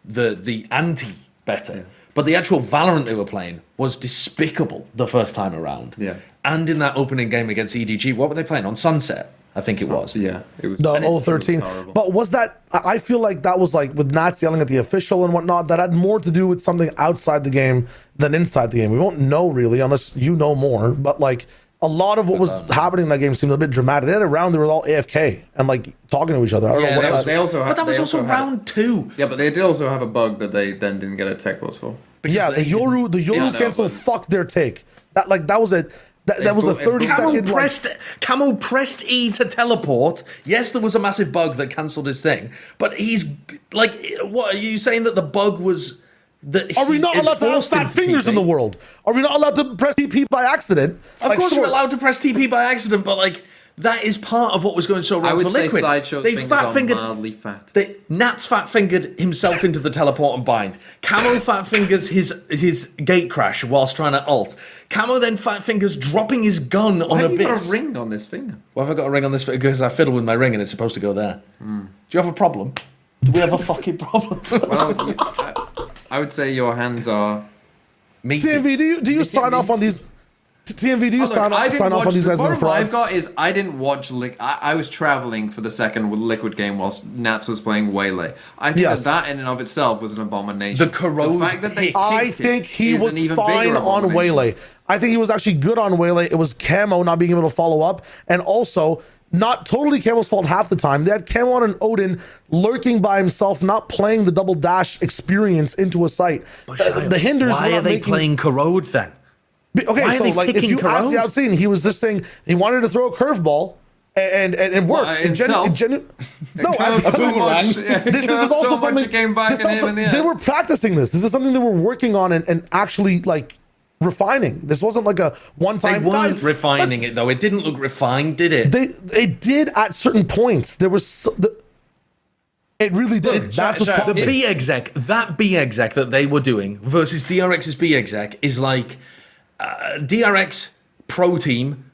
A: the anti better. Yeah. But the actual Valorant they were playing was despicable the first time around.
B: Yeah.
A: And in that opening game against EDG, what were they playing? On Sunset, I think it was.
B: Yeah, it was.
C: The 013. But was that, I feel like that was like with Nats yelling at the official and whatnot, that had more to do with something outside the game than inside the game. We won't know really unless you know more. But like a lot of what was happening in that game seemed a bit dramatic. They had a round, they were all AFK and like talking to each other. I don't know what
B: they also had,
A: but that was also round 2.
B: Yeah, but they did also have a bug that they then didn't get a tech vote for.
C: Yeah, the Yoru cancel fucked their take. That was a 30 second.
A: Camo pressed E to teleport. Yes, there was a massive bug that cancelled his thing, but he's like, what are you saying that the bug was that?
C: Are we not allowed to have fat fingers in the world? Are we not allowed to press TP by accident?
A: Of course, we're allowed to press TP by accident, but like. That is part of what was going so wrong for Liquid.
B: Sideshow's fingers are mildly fat.
A: Nats fat fingered himself into the teleport and bind. Camo fat fingers his gate crash whilst trying to ult. Camo then fat fingers dropping his gun on Abyss.
B: Why have you got a ring on this finger?
A: Why have I got a ring on this finger? Because I fiddle with my ring and it's supposed to go there. Do you have a problem? Do we have a fucking problem?
B: Well, I would say your hands are...
C: TMV, do you sign off on these... TMV, do you sign off on these guys?
B: The problem I've got is I didn't watch. I was traveling for the second Liquid game whilst Nats was playing Waylay. I think that in and of itself was an abomination.
A: The corrode.
B: The fact that they
C: I think he was fine on Waylay. I think he was actually good on Waylay. It was Camo not being able to follow up, and also not totally Camo's fault half the time. They had Camo on an Odin lurking by himself, not playing the double dash experience into a site. The hinders.
A: Why are they playing corrode then?
C: Okay, so like if you ask the outseen, he was just saying he wanted to throw a curveball and work.
B: No, this is also something.
C: They were practicing this. This is something they were working on and actually like refining. This wasn't like a one-time.
A: They weren't refining it though. It didn't look refined, did it?
C: They did at certain points. There was. It really did.
A: The B exec, that B exec that they were doing versus DRX's B exec is like. DRX pro team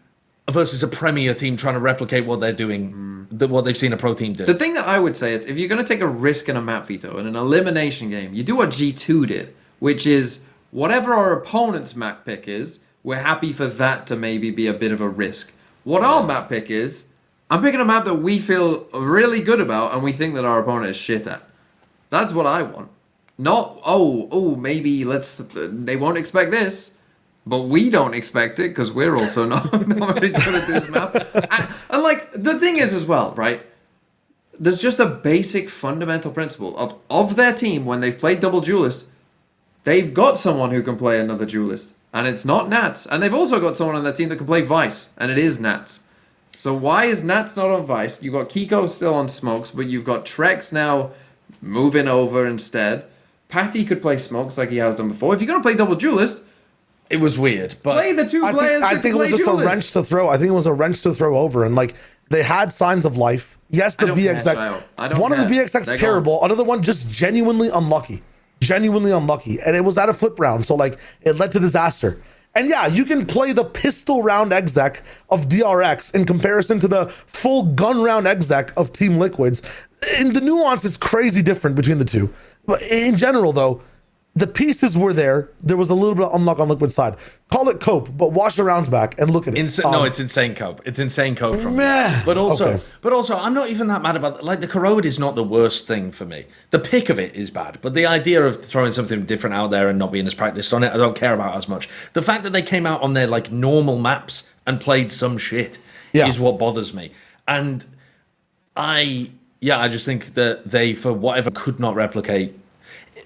A: versus a premier team trying to replicate what they're doing, what they've seen a pro team do.
B: The thing that I would say is if you're going to take a risk in a map veto in an elimination game, you do what G2 did, which is whatever our opponent's map pick is, we're happy for that to maybe be a bit of a risk. What our map pick is, I'm picking a map that we feel really good about and we think that our opponent is shit at. That's what I want. Not, maybe they won't expect this. But we don't expect it because we're also not very good at this map. And like the thing is as well, right? There's just a basic fundamental principle of their team when they've played double duelist, they've got someone who can play another duelist, and it's not Nats. And they've also got someone on their team that can play Vice, and it is Nats. So why is Nats not on Vice? You've got Kiko still on Smokes, but you've got Trex now moving over instead. Patty could play Smokes like he has done before. If you're gonna play double duelist.
A: It was weird, but
B: play the two players.
C: I think it was just a wrench to throw. I think it was a wrench to throw over, and like they had signs of life. Yes, the BXX. One of the BXX terrible. Another one just genuinely unlucky, and it was at a flip round, so like it led to disaster. And yeah, you can play the pistol round exec of DRX in comparison to the full gun round exec of Team Liquids. And the nuance is crazy different between the two. But in general, though. The pieces were there. There was a little bit of unluck on Liquid side. Call it cope, but wash the rounds back and look at it.
A: No, it's insane cope. It's insane cope from me. But also, I'm not even that mad about like the corrode is not the worst thing for me. The pick of it is bad, but the idea of throwing something different out there and not being as practiced on it, I don't care about as much. The fact that they came out on their like normal maps and played some shit is what bothers me. And I just think that they, for whatever, could not replicate.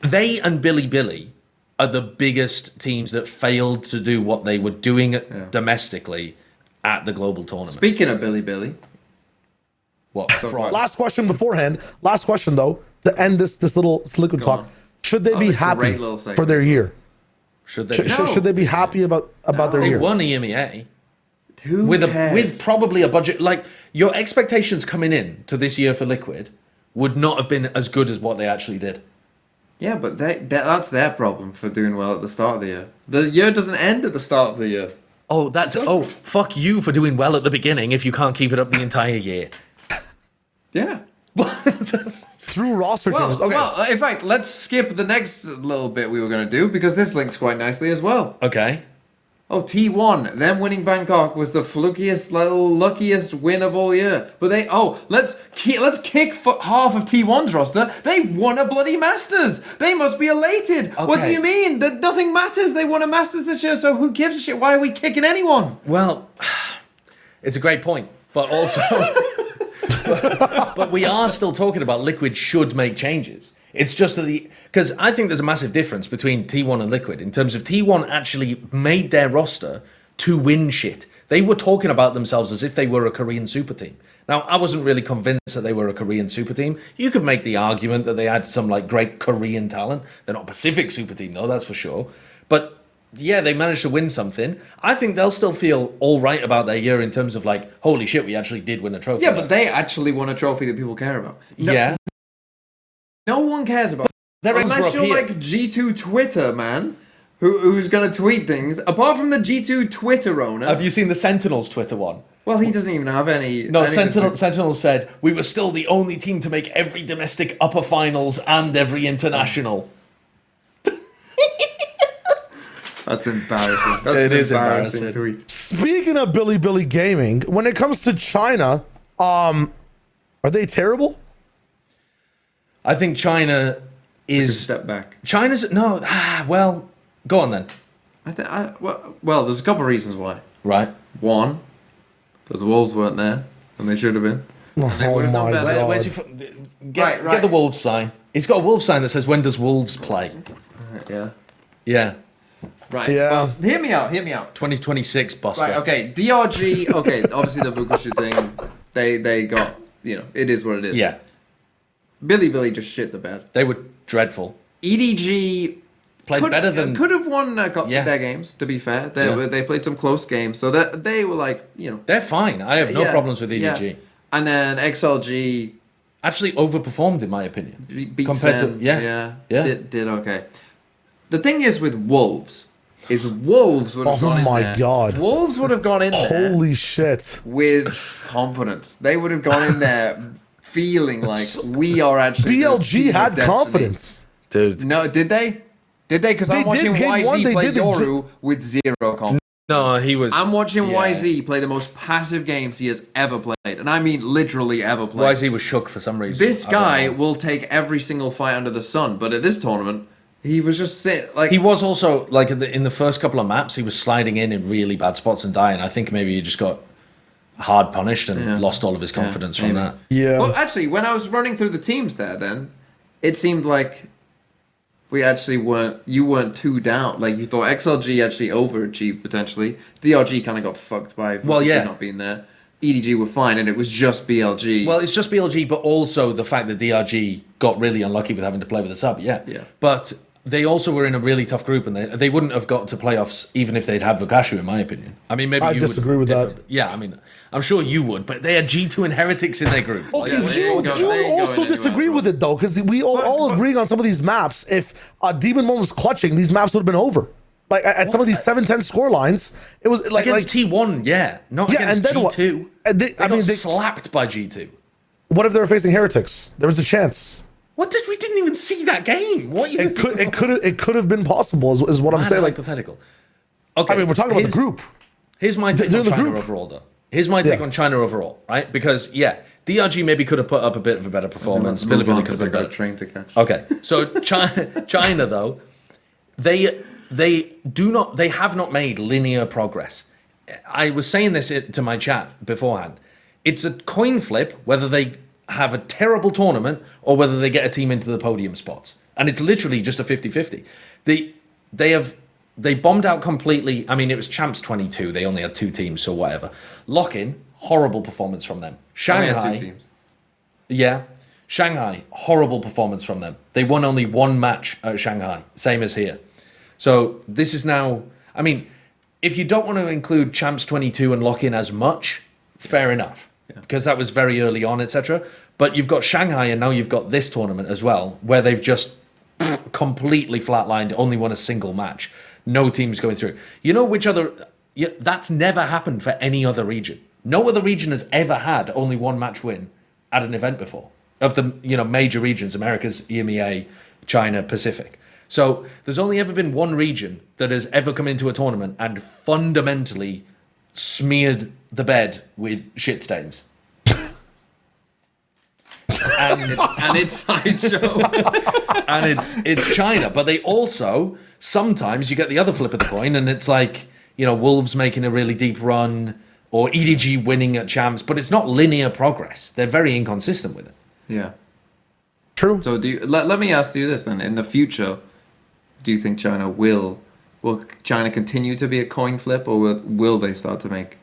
A: They and Billy are the biggest teams that failed to do what they were doing domestically at the global tournament.
B: Speaking of Billy.
A: What?
C: Last question beforehand. Last question, though, to end this little Liquid talk. Should they be happy for their year? Should they be happy about their year?
A: They won EMEA. With probably a budget. Like, your expectations coming in to this year for Liquid would not have been as good as what they actually did.
B: Yeah, but that's their problem for doing well at the start of the year. The year doesn't end at the start of the year.
A: fuck you for doing well at the beginning if you can't keep it up the entire year.
B: Yeah.
C: Through roster changes. Okay.
B: Well, in fact, let's skip the next little bit we were going to do because this links quite nicely as well.
A: Okay.
B: Oh, T1, them winning Bangkok was the luckiest win of all year. But let's kick half of T1's roster. They won a bloody Masters. They must be elated. Okay. What do you mean? That nothing matters. They won a Masters this year, so who gives a shit? Why are we kicking anyone?
A: Well, it's a great point, but also, but we are still talking about Liquid should make changes. It's just that because I think there's a massive difference between T1 and Liquid in terms of T1 actually made their roster to win shit. They were talking about themselves as if they were a Korean super team. Now, I wasn't really convinced that they were a Korean super team. You could make the argument that they had some like great Korean talent. They're not Pacific super team though, that's for sure. But yeah, they managed to win something. I think they'll still feel all right about their year in terms of like, holy shit, we actually did win a trophy.
B: Yeah, but they actually won a trophy that people care about.
A: Yeah.
B: No one cares about it. Unless you're like G2 Twitter, man, who's going to tweet things. Apart from the G2 Twitter owner.
A: Have you seen the Sentinels Twitter one?
B: Well, he doesn't even have any...
A: No, Sentinels said, we were still the only team to make every domestic upper finals and every international.
B: That's embarrassing. That's
A: it is embarrassing.
B: Tweet.
C: Speaking of Billy Gaming, when it comes to China, are they terrible?
A: I think China is...
B: Take a step back.
A: China's... No, well, go on then.
B: Well, there's a couple of reasons why.
A: Right.
B: One, because the Wolves weren't there, and they should have been. And they would have done better.
A: Where's your... Get the Wolves sign. He's got a Wolves sign that says, when does Wolves play?
B: Yeah.
A: Yeah.
B: Right.
C: Yeah.
B: Well, hear me out.
A: 2026, Buster.
B: Right, okay. DRG, okay, obviously the Vukushu thing, they got, it is what it is.
A: Yeah.
B: Billy just shit the bed.
A: They were dreadful.
B: EDG
A: played better than...
B: Could have won their games, to be fair. They played some close games, so that they were like,
A: They're fine. I have no problems with EDG.
B: Yeah. And then XLG...
A: Actually overperformed, in my opinion.
B: Beat
A: compared
B: Sen,
A: to... Yeah.
B: Did okay. The thing is with Wolves... Wolves would have gone in there.
C: Oh my god.
B: Wolves would have gone in there.
C: Holy shit.
B: With confidence. They would have gone in there feeling like we are actually...
C: BLG had confidence.
A: Dude.
B: No, did they? Did they? Because I'm watching YZ play Yoru with zero confidence.
A: No, he was...
B: I'm watching YZ play the most passive games he has ever played. And I mean literally ever played.
A: YZ was shook for some reason.
B: This guy will take every single fight under the sun. But at this tournament... He was just
A: He was also like in the first couple of maps. He was sliding in really bad spots and dying. I think maybe he just got hard punished and lost all of his confidence from that.
C: Yeah.
B: Well, actually, when I was running through the teams there, then it seemed like we actually weren't. You weren't too down. Like you thought XLG actually overachieved potentially. DRG kind of got fucked by not being there. EDG were fine, and it was just BLG.
A: Well, it's just BLG, but also the fact that DRG got really unlucky with having to play with a sub. Yeah. But they also were in a really tough group, and they wouldn't have got to playoffs even if they'd had Vukashu, in my opinion. I mean, maybe
C: I disagree with that.
A: Yeah, I mean, I'm sure you would, but they had G2 and Heretics in their group.
C: Okay, you also disagree with it, though, because we all agree on some of these maps. If Demon One was clutching, these maps would have been over. Like, at some of these 7-10 score lines, it was like...
A: Against T1, not against G2.
C: They
A: got slapped by G2.
C: What if they were facing Heretics? There was a chance.
A: We didn't even see that game.
C: It could have been possible. Is what I'm saying.
A: Hypothetical. Okay.
C: I mean, we're talking about the group.
A: Here's my take on China overall, though. Here's my take on China overall, right? Because DRG maybe could have put up a bit of a better performance. Billy could have been better.
B: Train to catch.
A: Okay, so China though, they have not made linear progress. I was saying this to my chat beforehand. It's a coin flip whether they have a terrible tournament or whether they get a team into the podium spots. And it's literally just a 50-50. They bombed out completely. I mean, it was Champs 22. They only had 2 teams, so whatever. Lock-in, horrible performance from them. Shanghai,
B: had 2 teams.
A: Yeah. Shanghai, horrible performance from them. They won only 1 match at Shanghai, same as here. So this is now, I mean, if you don't want to include Champs 22 and Lock-in as much, fair enough. Because that was very early on, etc. But you've got Shanghai and now you've got this tournament as well, where they've just completely flatlined, only won a single match. No teams going through. You know which other... Yeah, that's never happened for any other region. No other region has ever had only one match win at an event before. Of the major regions, Americas, EMEA, China, Pacific. So there's only ever been one region that has ever come into a tournament and fundamentally smeared the bed with shit stains.
B: and it's Sideshow.
A: And it's China. But they also, sometimes you get the other flip of the coin, and it's like, Wolves making a really deep run, or EDG winning at Champs, but it's not linear progress. They're very inconsistent with it.
B: Yeah.
C: True.
B: So let me ask you this then. In the future, do you think China will China continue to be a coin flip, or will they start to make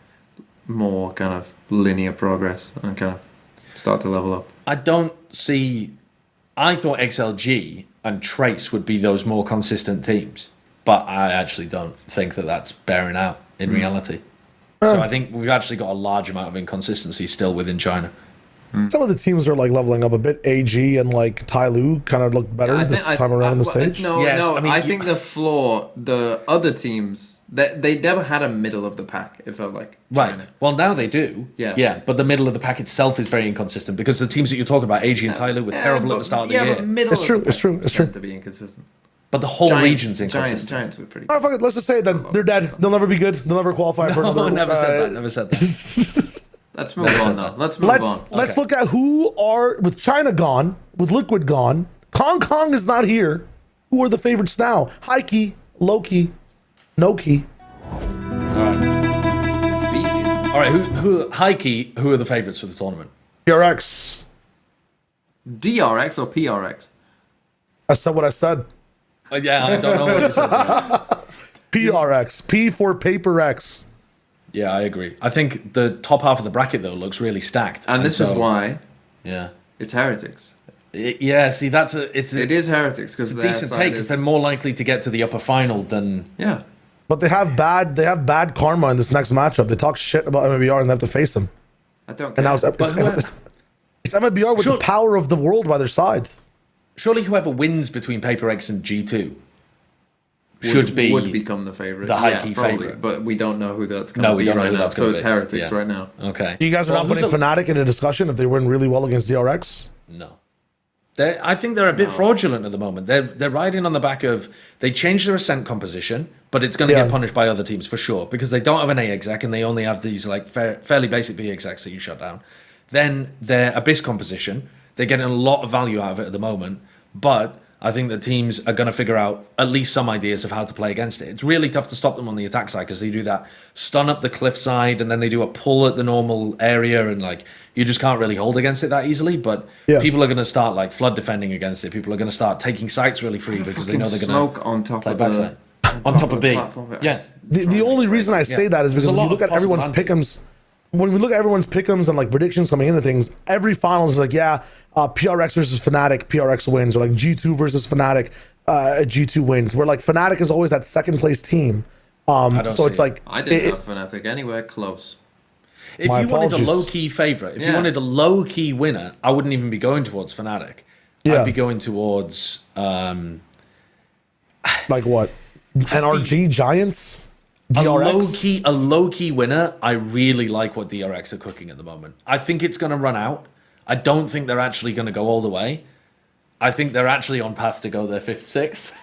B: more kind of linear progress and kind of start to level up?
A: I thought XLG and Trace would be those more consistent teams, but I actually don't think that that's bearing out in reality. So I think we've actually got a large amount of inconsistency still within China.
C: Some of the teams are like leveling up a bit. AG and like Tyloo kind of look better this time around on the stage.
B: I think the other teams, they never had a middle of the pack, it felt like. China.
A: Right. Well, now they do. Yeah. But the middle of the pack itself is very inconsistent because the teams that you're talking about, AG and Tyloo, were terrible at the start of the year.
B: But middle
C: it's true.
B: to be inconsistent.
A: But the whole region's inconsistent.
B: Giants were pretty
C: good. Fuck it, let's just say that they're dead. They'll never be good. They'll never qualify for another.
A: Never said that.
B: Let's move on now. Let's
C: look at who are, with China gone, with Liquid gone, Kong is not here. Who are the favorites now? Heike, Loki, Noki.
A: All right, Heike, who are the favorites for the tournament?
C: PRX.
B: DRX or PRX?
C: I said what I said.
A: Yeah, I don't know what you said.
C: PRX. P for Paper X.
A: Yeah, I agree. I think the top half of the bracket, though, looks really stacked.
B: And this is why
A: it's
B: Heretics.
A: See, it
B: is Heretics because
A: it's a decent take because they're more likely to get to the upper final than...
B: Yeah.
C: But they have bad karma in this next matchup. They talk shit about MIBR and they have to face them.
B: I don't
C: care. And now it's MIBR with the power of the world by their side.
A: Surely whoever wins between Paper X and G2
B: would become the favorite.
A: The Heike favorite.
B: But we don't know who that's going to be right now. So it's Heretics right now.
A: Okay.
C: You guys are not putting Fnatic in a discussion if they win really well against DRX?
A: No. I think they're a bit fraudulent at the moment. They're riding on the back of... They changed their Ascent composition, but it's going to get punished by other teams for sure because they don't have an A exec and they only have these like fairly basic B execs that you shut down. Then their Abyss composition, they're getting a lot of value out of it at the moment, but... I think the teams are going to figure out at least some ideas of how to play against it. It's really tough to stop them on the attack side because they do that stun up the cliff side and then they do a pull at the normal area and like you just can't really hold against it that easily. But people are going to start like flood defending against it. People are going to start taking sites really free because they know they're going to
B: on top
A: play
B: of
A: backside. On top of B.
B: Yes.
C: The only reason I say that is because when you look at everyone's pick'ems, when we look at everyone's pick'ems and like predictions coming into things, every final is like, PRX versus Fnatic, PRX wins, or like G2 versus Fnatic, G2 wins. Where like Fnatic is always that second place team. So it's like
B: I didn't have Fnatic anywhere close.
A: If you wanted a low key favorite, if you wanted a low key winner, I wouldn't even be going towards Fnatic. I'd be going towards
C: like what? NRG Giants. DRX?
A: A low key winner. I really like what DRX are cooking at the moment. I think it's going to run out. I don't think they're actually going to go all the way. I think they're actually on path to go their 5th,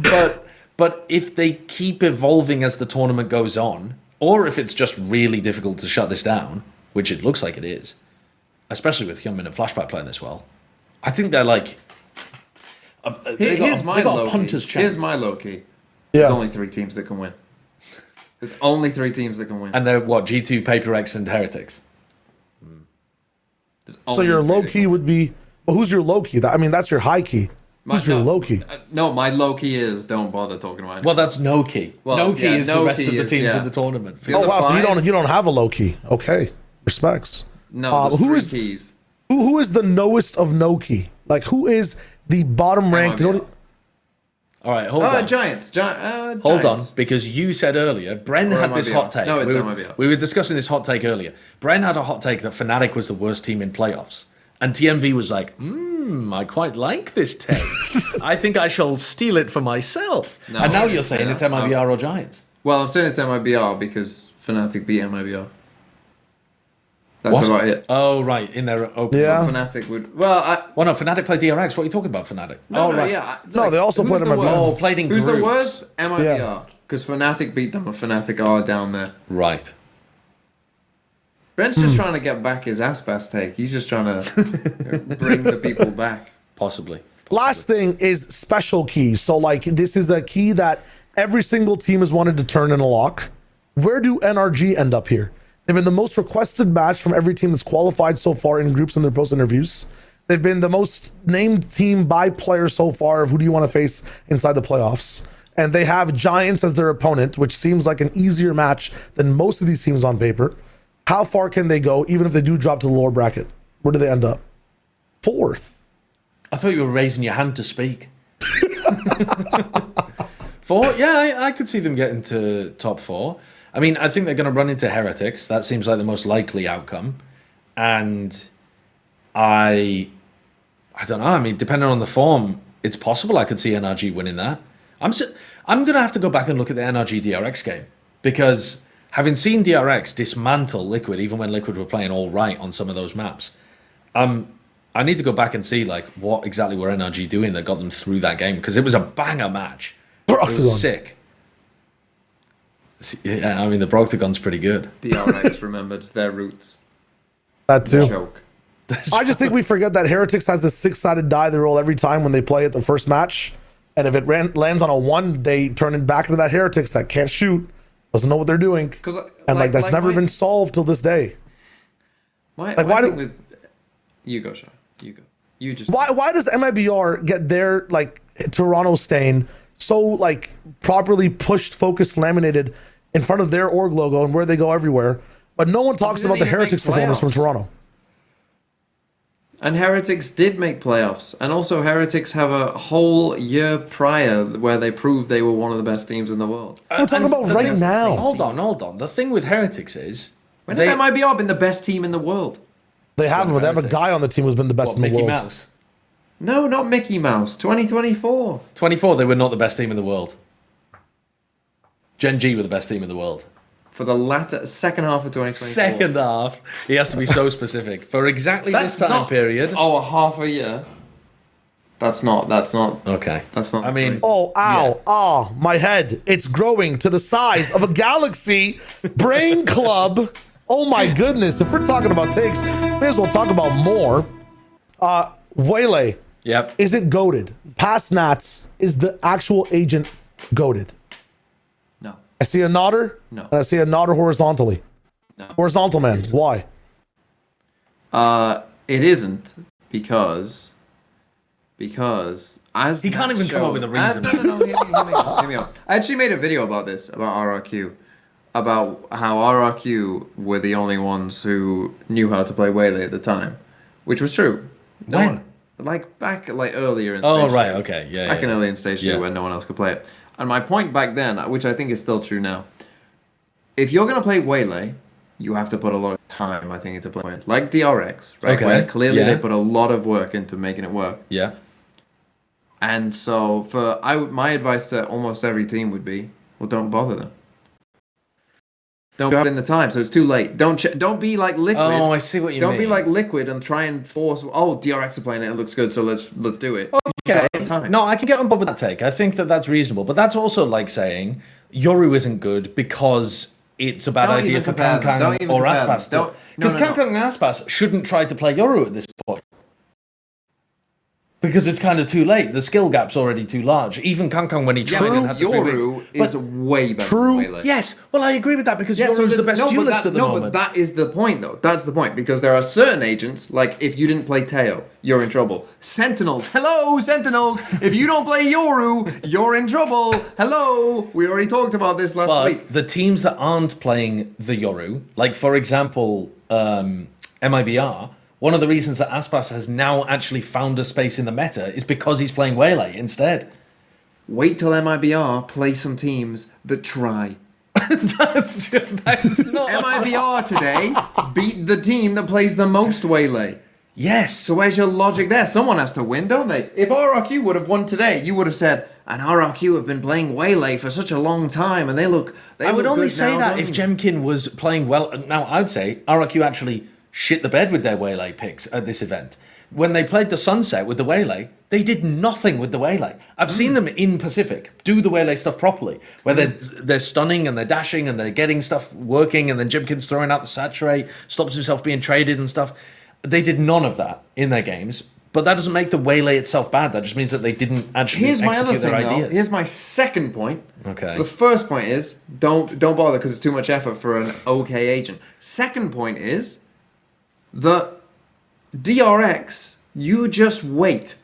A: 6th. but if they keep evolving as the tournament goes on, or if it's just really difficult to shut this down, which it looks like it is, especially with Hyunmin and Flashback playing this well, I think they're like...
B: Here's my low key. There's only 3 teams that can win. There's only 3 teams that can win.
A: And they're what? G2, Paper X, and Heretics.
C: So your low key would be... Well, who's your low key? That's your high key. Who's your low key?
B: No, my low key is don't bother talking about it.
A: Well, that's no key. No key is the rest of the teams in the tournament.
C: Oh, wow, so you don't have a low key. Okay. Respects.
B: No, who is keys.
C: Who is the knowest of no key? Like, who is the bottom ranked...
A: All right, hold on.
B: Giants.
A: Hold on, because you said earlier, Bren had this hot take.
B: No, it's MIBR.
A: We were discussing this hot take earlier. Bren had a hot take that Fnatic was the worst team in playoffs. And TMV was like, I quite like this take. I think I shall steal it for myself. And now you're saying it's MIBR or Giants.
B: Well, I'm saying it's MIBR because Fnatic beat MIBR. That's
A: What?
B: about it.
A: Oh, right. In their open.
C: Yeah.
B: Fnatic would. Well,
A: Well, no, Fnatic played DRX. What are you talking about, Fnatic?
B: right.
A: Yeah.
C: No, they also played MIBR.
A: Oh, played in
B: Who's the
A: groups.
B: worst? MIBR. Because Fnatic beat them, and Fnatic are down there.
A: Right.
B: Brent's just trying to get back his Aspas take. He's just trying to bring the people back.
A: Possibly.
C: Last thing is special keys. So like this is a key that every single team has wanted to turn in a lock. Where do NRG end up here? They've been the most requested match from every team that's qualified so far in groups in their post interviews. They've been the most named team by players so far of who do you want to face inside the playoffs. And they have Giants as their opponent, which seems like an easier match than most of these teams on paper. How far can they go, even if they do drop to the lower bracket? Where do they end up? 4th.
A: I thought you were raising your hand to speak. 4? Yeah, I could see them getting to top 4. I mean, I think they're going to run into Heretics. That seems like the most likely outcome. And I don't know. I mean, depending on the form, it's possible I could see NRG winning that. I'm going to have to go back and look at the NRG DRX game because having seen DRX dismantle Liquid, even when Liquid were playing all right on some of those maps, I need to go back and see like what exactly were NRG doing that got them through that game because it was a banger match. It was sick. Yeah, I mean the Broctagon's pretty good.
B: DRX remembered their roots.
C: That too.
B: Choke.
C: I just think we forget that Heretics has a 6-sided die they roll every time when they play at the first match. And if it lands on a 1, they turn it back into that Heretics that can't shoot, doesn't know what they're doing. And that's never been solved till this day.
B: Why you go, Shyo. You go. You just.
C: Why does MIBR get their like Toronto stain so like properly pushed, focused, laminated in front of their org logo and where they go everywhere, but no one talks about the Heretics performance from Toronto?
B: And Heretics did make playoffs, and also Heretics have a whole year prior where they proved they were one of the best teams in the world.
C: We're talking about right now.
A: Hold on. The thing with Heretics is
B: when have MIBR been the best team in the world?
C: They have them. They have a guy on the team who's been the best in the
A: Mickey
C: world.
A: Mouse.
B: No, not Mickey Mouse. 2024.
A: 24, they were not the best team in the world. Gen G were the best team in the world.
B: For the second half of 2024.
A: Second half. He has to be so specific. For exactly this time period.
B: Oh, a half a year. That's not.
A: Okay.
B: That's not.
A: I mean.
C: My head. It's growing to the size of a galaxy. Brain club. Oh my goodness. If we're talking about takes, may as well talk about more. Waylay.
A: Yep.
C: Is it goated? Past Nats, is the actual agent goated?
B: No.
C: I see a nodder.
B: No.
C: And I see a nodder horizontally.
B: No.
C: Horizontal man. Why?
B: It isn't because as
A: He can't even come up with a reason.
B: No, hear me out. I actually made a video about this, about RRQ. About how RRQ were the only ones who knew how to play Waylay at the time. Which was true.
A: When?
B: Back earlier in stage
A: Oh, right,
B: 2.
A: okay. Yeah.
B: Back in early in stage 2 when no one else could play it. And my point back then, which I think is still true now, if you're going to play Waylay, you have to put a lot of time, I think, into playing it. Like DRX, right?
A: Okay.
B: Where clearly they put a lot of work into making it work.
A: Yeah.
B: And so my advice to almost every team would be, well, don't bother them. Don't put in the time, so it's too late. Don't be like Liquid.
A: Oh, I see what you mean.
B: Don't be like Liquid and try and force. Oh, DRX are playing it. It looks good, so let's do it.
A: Okay.
B: Time.
A: No, I can get on board with that take. I think that's reasonable, but that's also like saying Yoru isn't good because it's a bad
B: Don't
A: idea
B: even
A: for
B: compare them. Don't
A: Kankang
B: even
A: or
B: compare them.
A: Aspas. Because Kankang and Aspas shouldn't try to play Yoru at this point. Because it's kind of too late. The skill gap's already too large. Even Kankang, when he tried and had the 3 weeks.
B: Yoru is way better than Waylay.
A: Yes, well, I agree with that because Yoru's the best duelist at the moment.
B: But that is the point, though. That's the point. Because there are certain agents, like if you didn't play Teo, you're in trouble. Sentinels. Hello, Sentinels. If you don't play Yoru, you're in trouble. Hello. We already talked about this last week.
A: The teams that aren't playing the Yoru, like, for example, MIBR, one of the reasons that Aspas has now actually found a space in the meta is because he's playing Waylay instead.
B: Wait till MIBR play some teams that try.
A: that's not...
B: MIBR today beat the team that plays the most Waylay.
A: Yes.
B: So where's your logic there? Someone has to win, don't they? If RRQ would have won today, you would have said, and RRQ have been playing Waylay for such a long time, and I
A: would only say that if Jemkin was playing well. Now, I'd say RRQ actually shit the bed with their Waylay picks at this event. When they played the Sunset with the Waylay, they did nothing with the Waylay. I've seen them in Pacific do the Waylay stuff properly, where they're stunning and they're dashing and they're getting stuff working, and then Jimkin's throwing out the saturate, stops himself being traded and stuff. They did none of that in their games, but that doesn't make the Waylay itself bad. That just means that they didn't actually execute their ideas.
B: Here's my second point.
A: Okay.
B: So the first point is don't bother because it's too much effort for an okay agent. Second point is the DRX, you just wait.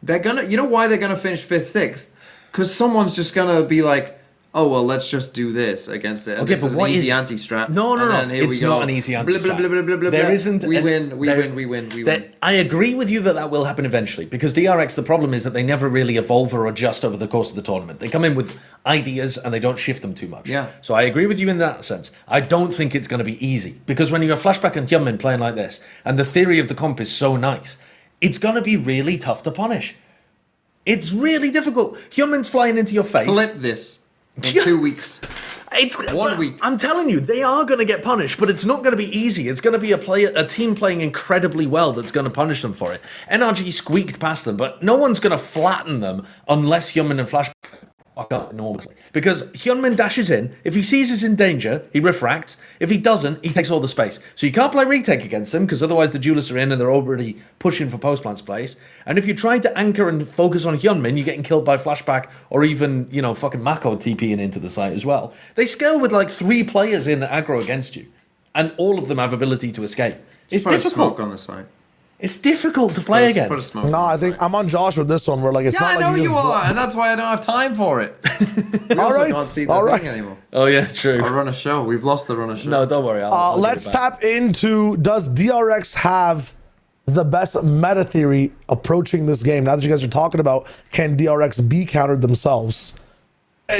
B: They're gonna, you know why they're gonna finish 5th, 6th? Because someone's just gonna be like, oh well, let's just do this against it.
A: Okay,
B: this
A: but
B: is
A: what
B: an easy
A: is
B: anti-strat.
A: No, it's not an easy anti-strat.
B: Blah, blah, blah, blah,
A: there
B: blah.
A: isn't.
B: We win.
A: I agree with you that will happen eventually, because DRX, the problem is that they never really evolve or adjust over the course of the tournament. They come in with ideas and they don't shift them too much.
B: Yeah.
A: So I agree with you in that sense. I don't think it's going to be easy, because when you have Flashback and Hyunmin playing like this, and the theory of the comp is so nice, it's going to be really tough to punish. It's really difficult. Hyunmin's flying into your face.
B: Flip this. In 2 weeks.
A: It's
B: 1 week.
A: I'm telling you, they are going to get punished, but it's not going to be easy. It's going to be a team playing incredibly well that's going to punish them for it. NRG squeaked past them, but no one's going to flatten them unless Hyunmin and Flashback fuck up enormously. Because Hyunmin dashes in. If he sees he's in danger, he refracts. If he doesn't, he takes all the space. So you can't play retake against them, because otherwise the duelists are in and they're already pushing for post-plant's place. And if you try to anchor and focus on Hyunmin, you're getting killed by Flashback or even, fucking Mako TPing into the site as well. They scale with like 3 players in aggro against you. And all of them have ability to escape. It's difficult.
B: Smoke on the site.
A: It's difficult to play against.
C: No, I think I'm on Josh with this one. Where like it's not
B: I know
C: like
B: you are, and that's why I don't have time for it. We also can't see the thing anymore.
A: Oh yeah, true.
B: I run a show. We've lost the run a show.
A: No, don't worry. I'll
C: let's tap into, does DRX have the best meta theory approaching this game? Now that you guys are talking about, can DRX be countered themselves?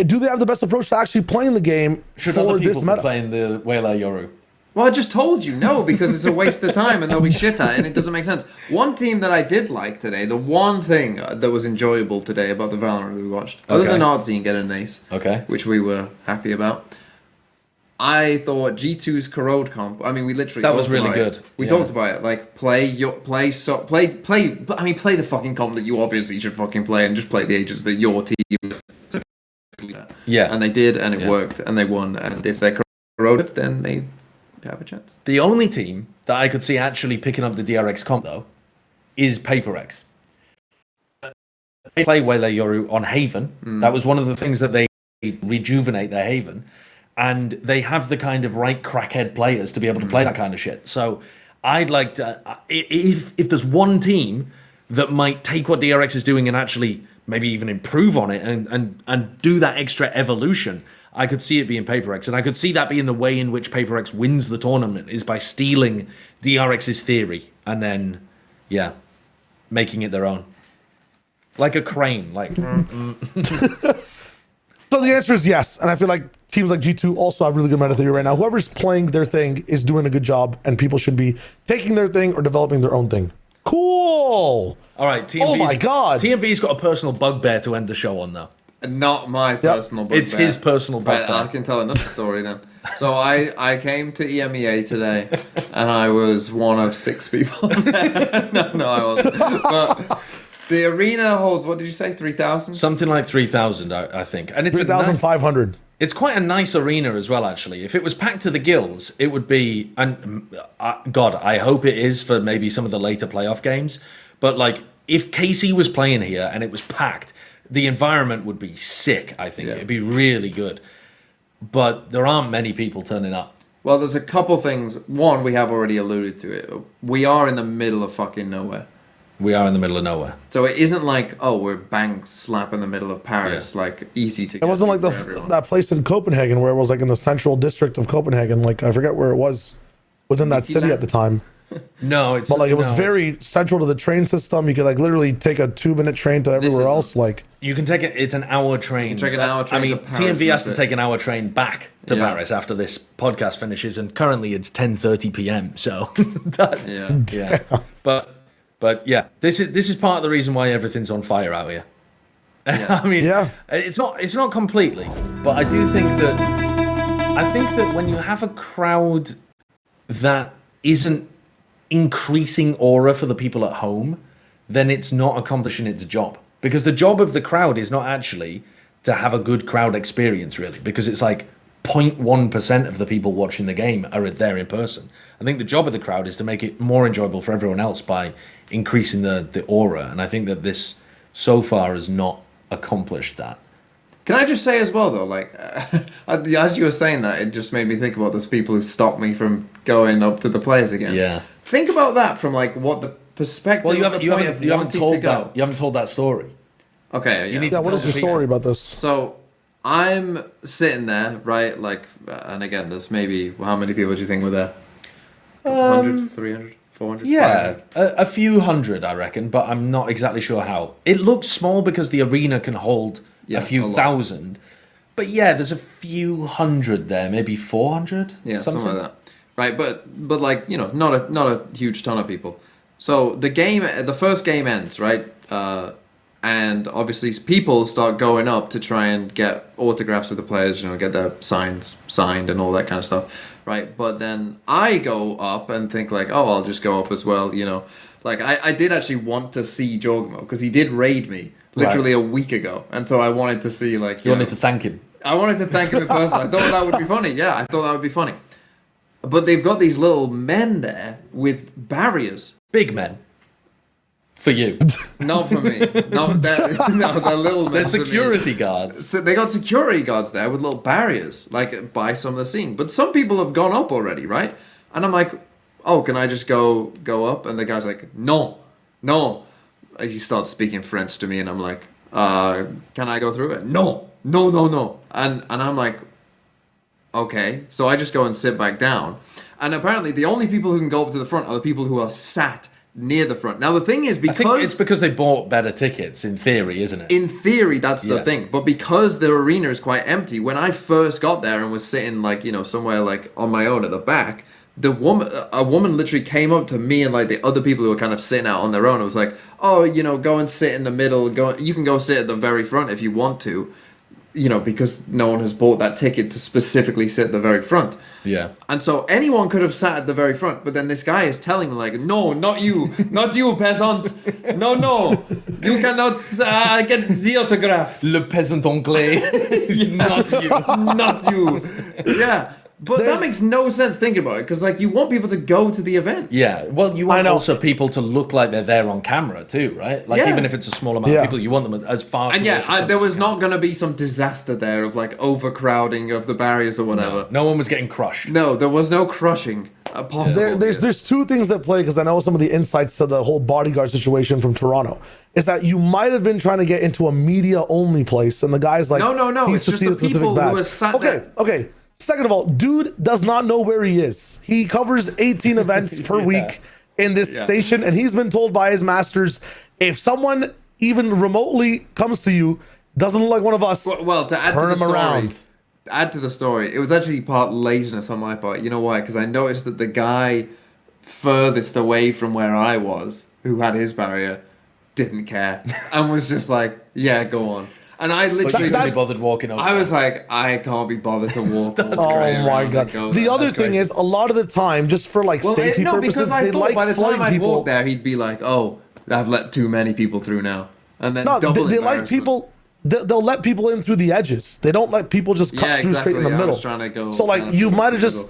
C: Do they have the best approach to actually playing the game
A: Should
C: for
A: other people
C: this meta?
A: be playing the Waylay Yoru?
B: Well, I just told you no, because it's a waste of time and they'll be shit at it and it doesn't make sense. One team that I did like today, the one thing that was enjoyable today about the Valorant that we watched, other than Artsy getting an ace, which we were happy about, I thought G2's Corrode comp. I mean, we literally
A: that was really good.
B: We talked about it. Like play the fucking comp that you obviously should fucking play, and just play the agents that your team.
A: Yeah,
B: and they did, and it worked, and they won. And if they're corroded, then they have a chance.
A: The only team that I could see actually picking up the DRX comp though is PaperX. They play Waylay Yoru on Haven. That was one of the things that they rejuvenate their Haven. And they have the kind of right crackhead players to be able to play that kind of shit. So I'd like to, if there's one team that might take what DRX is doing and actually maybe even improve on it and do that extra evolution, I could see it being PaperX. And I could see that being the way in which PaperX wins the tournament, is by stealing DRX's theory and then, making it their own. Like a crane, like...
C: So the answer is yes, and I feel like teams like G2 also have really good meta theory right now. Whoever's playing their thing is doing a good job, and people should be taking their thing or developing their own thing. Cool.
A: All right, TMV's,
C: oh my god,
A: TMV's got a personal bugbear to end the show on, though.
B: Not my personal bugbear.
A: It's his personal bugbear.
B: Right, I can tell another story then. So I came to EMEA today, and I was one of 6 people there. No, I wasn't. But the arena holds, what did you say, 3,000?
A: Something like 3,000, I think. And it's
C: 3,500.
A: It's quite a nice arena as well, actually. If it was packed to the gills, it would be... And God, I hope it is for maybe some of the later playoff games. But like, if KC was playing here and it was packed, the environment would be sick, I think. It'd be really good. But there aren't many people turning up.
B: Well, there's a couple things. One, we have already alluded to it. We are in the middle of fucking nowhere.
A: We are in the middle of nowhere.
B: So it isn't like, oh, we're bang slap in the middle of Paris, like easy to get.
C: It wasn't like that place in Copenhagen where it was like in the central district of Copenhagen. Like, I forget where it was within that city at the time.
A: No, it's...
C: But like, it was very central to the train system. You could like literally take a 2-minute train to everywhere else. Like,
A: you can take it. It's an hour train.
B: You take an hour train.
A: I mean,
B: to Paris,
A: TMV has to take an hour train back to
B: Yeah.
A: Paris after this podcast finishes, and currently it's 10:30 p.m. So,
B: Yeah.
A: But yeah, this is part of the reason why everything's on fire out here. I mean, it's not completely, but I do think that when you have a crowd that isn't increasing aura for the people at home, then it's not accomplishing its job. Because the job of the crowd is not actually to have a good crowd experience, really, because it's like 0.1% of the people watching the game are there in person. I think the job of the crowd is to make it more enjoyable for everyone else by increasing the aura, and I think that this so far has not accomplished that.
B: Can I just say as well, though, like, as you were saying that, it just made me think about those people who stopped me from going up to the players again.
A: Yeah.
B: Think about that from, like, what the perspective
A: well, you
B: of the point of wanting to go.
A: You haven't told that story.
B: Okay, yeah.
C: What is your story about this?
B: So, I'm sitting there, right, like, and again, there's maybe, how many people do you think were there? 100, 300, 400?
A: Yeah, a few hundred, I reckon, but I'm not exactly sure how. It looks small because the arena can hold a few thousand. But yeah, there's a few hundred there, maybe 400?
B: Yeah, something like that. Right, but like, you know, not a huge ton of people. So the first game ends, right? And obviously people start going up to try and get autographs with the players, you know, get their signs signed and all that kind of stuff, right? But then I go up and think like, oh, I'll just go up as well, you know. Like, I did actually want to see Jorgmo, because he did raid me literally a week ago. And so I wanted to see, like...
A: You wanted to thank him?
B: I wanted to thank him in person. I thought that would be funny. Yeah, I thought that would be funny. But they've got these little men there with barriers.
A: Big men. For you.
B: Not for me. No, they're little men.
A: They're security guards.
B: So they got security guards there with little barriers, like, by some of the scene. But some people have gone up already, right? And I'm like, oh, can I just go up? And the guy's like, no. He starts speaking French to me, and I'm like, can I go through it? No. And I'm like, okay. So I just go and sit back down. And apparently the only people who can go up to the front are the people who are sat near the front. Now the thing is, because... I think
A: it's because they bought better tickets, in theory, isn't it?
B: In theory, that's the thing. But because the arena is quite empty, when I first got there and was sitting, like, you know, somewhere, like, on my own at the back... a woman literally came up to me and like the other people who were kind of sitting out on their own. It was like, oh, you know, go and sit in the middle. You can go sit at the very front if you want to, you know, because no one has bought that ticket to specifically sit at the very front.
A: Yeah.
B: And so anyone could have sat at the very front, but then this guy is telling me like, no, not you, peasant. No, you cannot get the autograph.
A: Le peasant anglais.
B: Not you. Yeah. But that makes no sense thinking about it, because like you want people to go to the event.
A: Yeah, well, you want also people to look like they're there on camera too, right? Like even if it's a small amount of people, you want them as far.
B: And there was not going to be some disaster there of like overcrowding of the barriers or whatever.
A: No one was getting crushed.
B: No, there was no crushing possible.
C: There's two things that play, because I know some of the insights to the whole bodyguard situation from Toronto is that you might have been trying to get into a media only place, and the guy's like,
B: no, it's just the people who are sat there.
C: Okay. Second of all, dude does not know where he is. He covers 18 events per week in this station, and he's been told by his masters, if someone even remotely comes to you, doesn't look like one of us,
B: well, to add to the story, add to the story, it was actually part laziness on my part. You know why? Because I noticed that the guy furthest away from where I was, who had his barrier, didn't care and was just like, yeah, go on. And I literally
A: couldn't be bothered walking over.
B: I was like, I can't be bothered to walk.
C: That's crazy. Oh my god! The other thing is, a lot of the time, just for like safety purposes,
B: because I thought by the time I'd walk there, he'd be like, "Oh, I've let too many people through now," and then
C: they like people. They'll let people in through the edges. They don't let people just cut through straight in the middle.
B: I was trying to go.
C: So like, you might have just.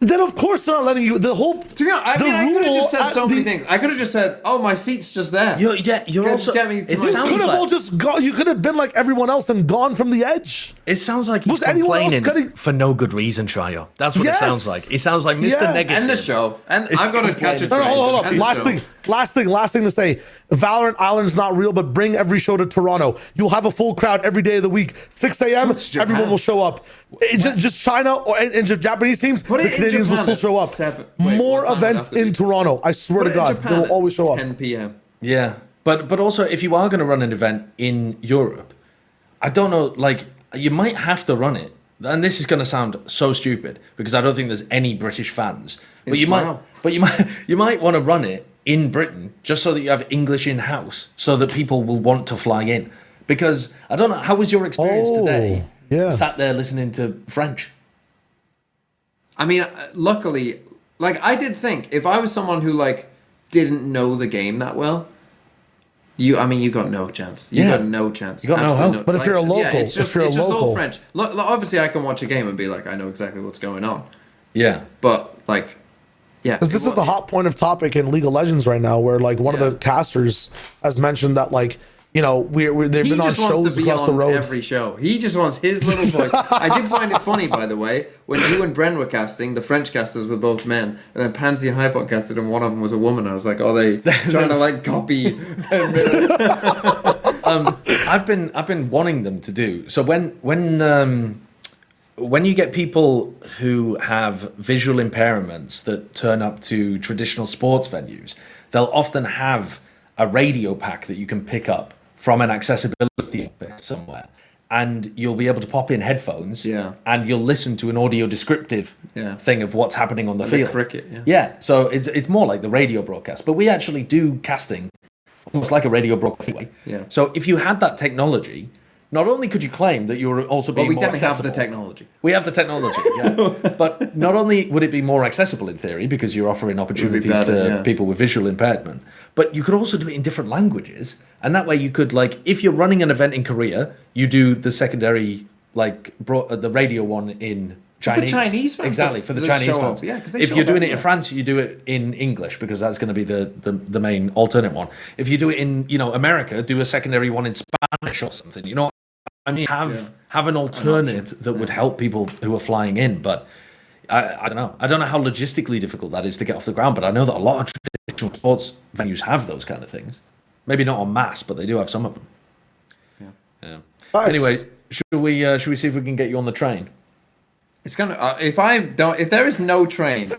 C: Then of course they're not letting you. The whole.
B: To be honest, I mean, I could have just said so many things. I could have just said, "Oh, my seat's just there."
A: You're also.
B: Get me to
C: you could have all just gone. You could have been like everyone else and gone from the edge.
A: It sounds like he's complaining for no good reason, Shyo. That's what it sounds like. It sounds like Mr. Negative.
B: End the show. And I've got to catch a train.
C: Hold on. Last thing to say. Valorant Island's not real, but bring every show to Toronto. You'll have a full crowd every day of the week. 6 a.m. Everyone will show up. Just China and Japanese teams. The Canadians will still show up. More events in Toronto. I swear to God, they will always show up.
B: 10 p.m.
A: Yeah, but also if you are going to run an event in Europe, I don't know. Like you might have to run it, and this is going to sound so stupid because I don't think there's any British fans. But you might want to run it in Britain just so that you have English in-house so that people will want to fly in. Because I don't know, how was your experience today?
C: Yeah.
A: Sat there listening to French.
B: I mean, luckily, like, I did think if I was someone who, like, didn't know the game that well, you got no chance. You got no chance.
A: You got no hope.
C: But if you're a local,
B: it's just all French. Obviously, I can watch a game and be like, I know exactly what's going on.
A: Yeah.
B: But, like, yeah.
C: Because this is a hot point of topic in League of Legends right now, where like one of the casters has mentioned that like, you know, they've been on shows across the road.
B: Every show. He just wants his little voice. I did find it funny, by the way, when you and Bren were casting, the French casters were both men, and then Pansy and Hypot casted, and one of them was a woman. I was like, are they trying to like copy?
A: I've been wanting them to do so. When you get people who have visual impairments that turn up to traditional sports venues, they'll often have a radio pack that you can pick up from an accessibility office somewhere, and you'll be able to pop in headphones, and you'll listen to an audio descriptive thing of what's happening on the field.
B: Cricket,
A: so it's more like the radio broadcast, but we actually do casting almost like a radio broadcast anyway.
B: Yeah.
A: So if you had that technology, not only could you claim that you were also being more accessible.
B: We definitely have the technology.
A: We have the technology, yeah. But not only would it be more accessible in theory, because you're offering opportunities to people with visual impairment, but you could also do it in different languages. And that way you could, like, if you're running an event in Korea, you do the secondary, like, the radio one in Chinese.
B: For Chinese fans.
A: Exactly, for the Chinese fans.
B: Yeah,
A: if you're doing it in France, you do it in English, because that's going to be the main alternate one. If you do it in, America, do a secondary one in Spanish or something. You know, I mean, have an alternate that would help people who are flying in. But I don't know. I don't know how logistically difficult that is to get off the ground, but I know that a lot of traditional sports venues have those kind of things. Maybe not en masse, but they do have some of them. Yeah.
C: Nice.
A: Anyway, should we see if we can get you on the train?
B: It's gonna if there is no train,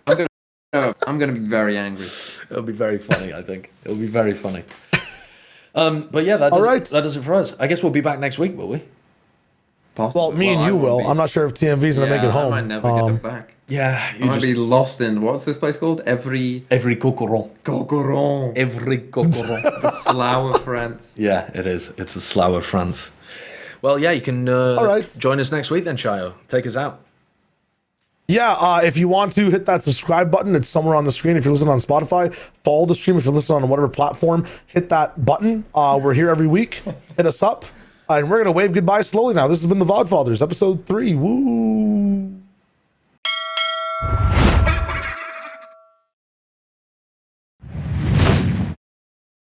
B: I'm gonna be very angry.
A: It'll be very funny, I think. It'll be very funny. But yeah, that does it for us. I guess we'll be back next week, will we?
B: Possibly.
C: Well, me and you will. I'm not sure if TMV's gonna make it home.
B: I might never get them back.
A: Yeah,
B: I might be lost in, what's this place called? Every
A: cocoron. Every cocoron.
B: The Slough of France.
A: Yeah, it is. It's the Slough of France. Well, yeah, you can join us next week then, Shyo. Take us out.
C: Yeah, if you want to hit that subscribe button, it's somewhere on the screen. If you're listening on Spotify, follow the stream. If you're listening on whatever platform, hit that button. We're here every week. Hit us up. And we're going to wave goodbye slowly now. This has been the Vodfathers, episode 3. Woo!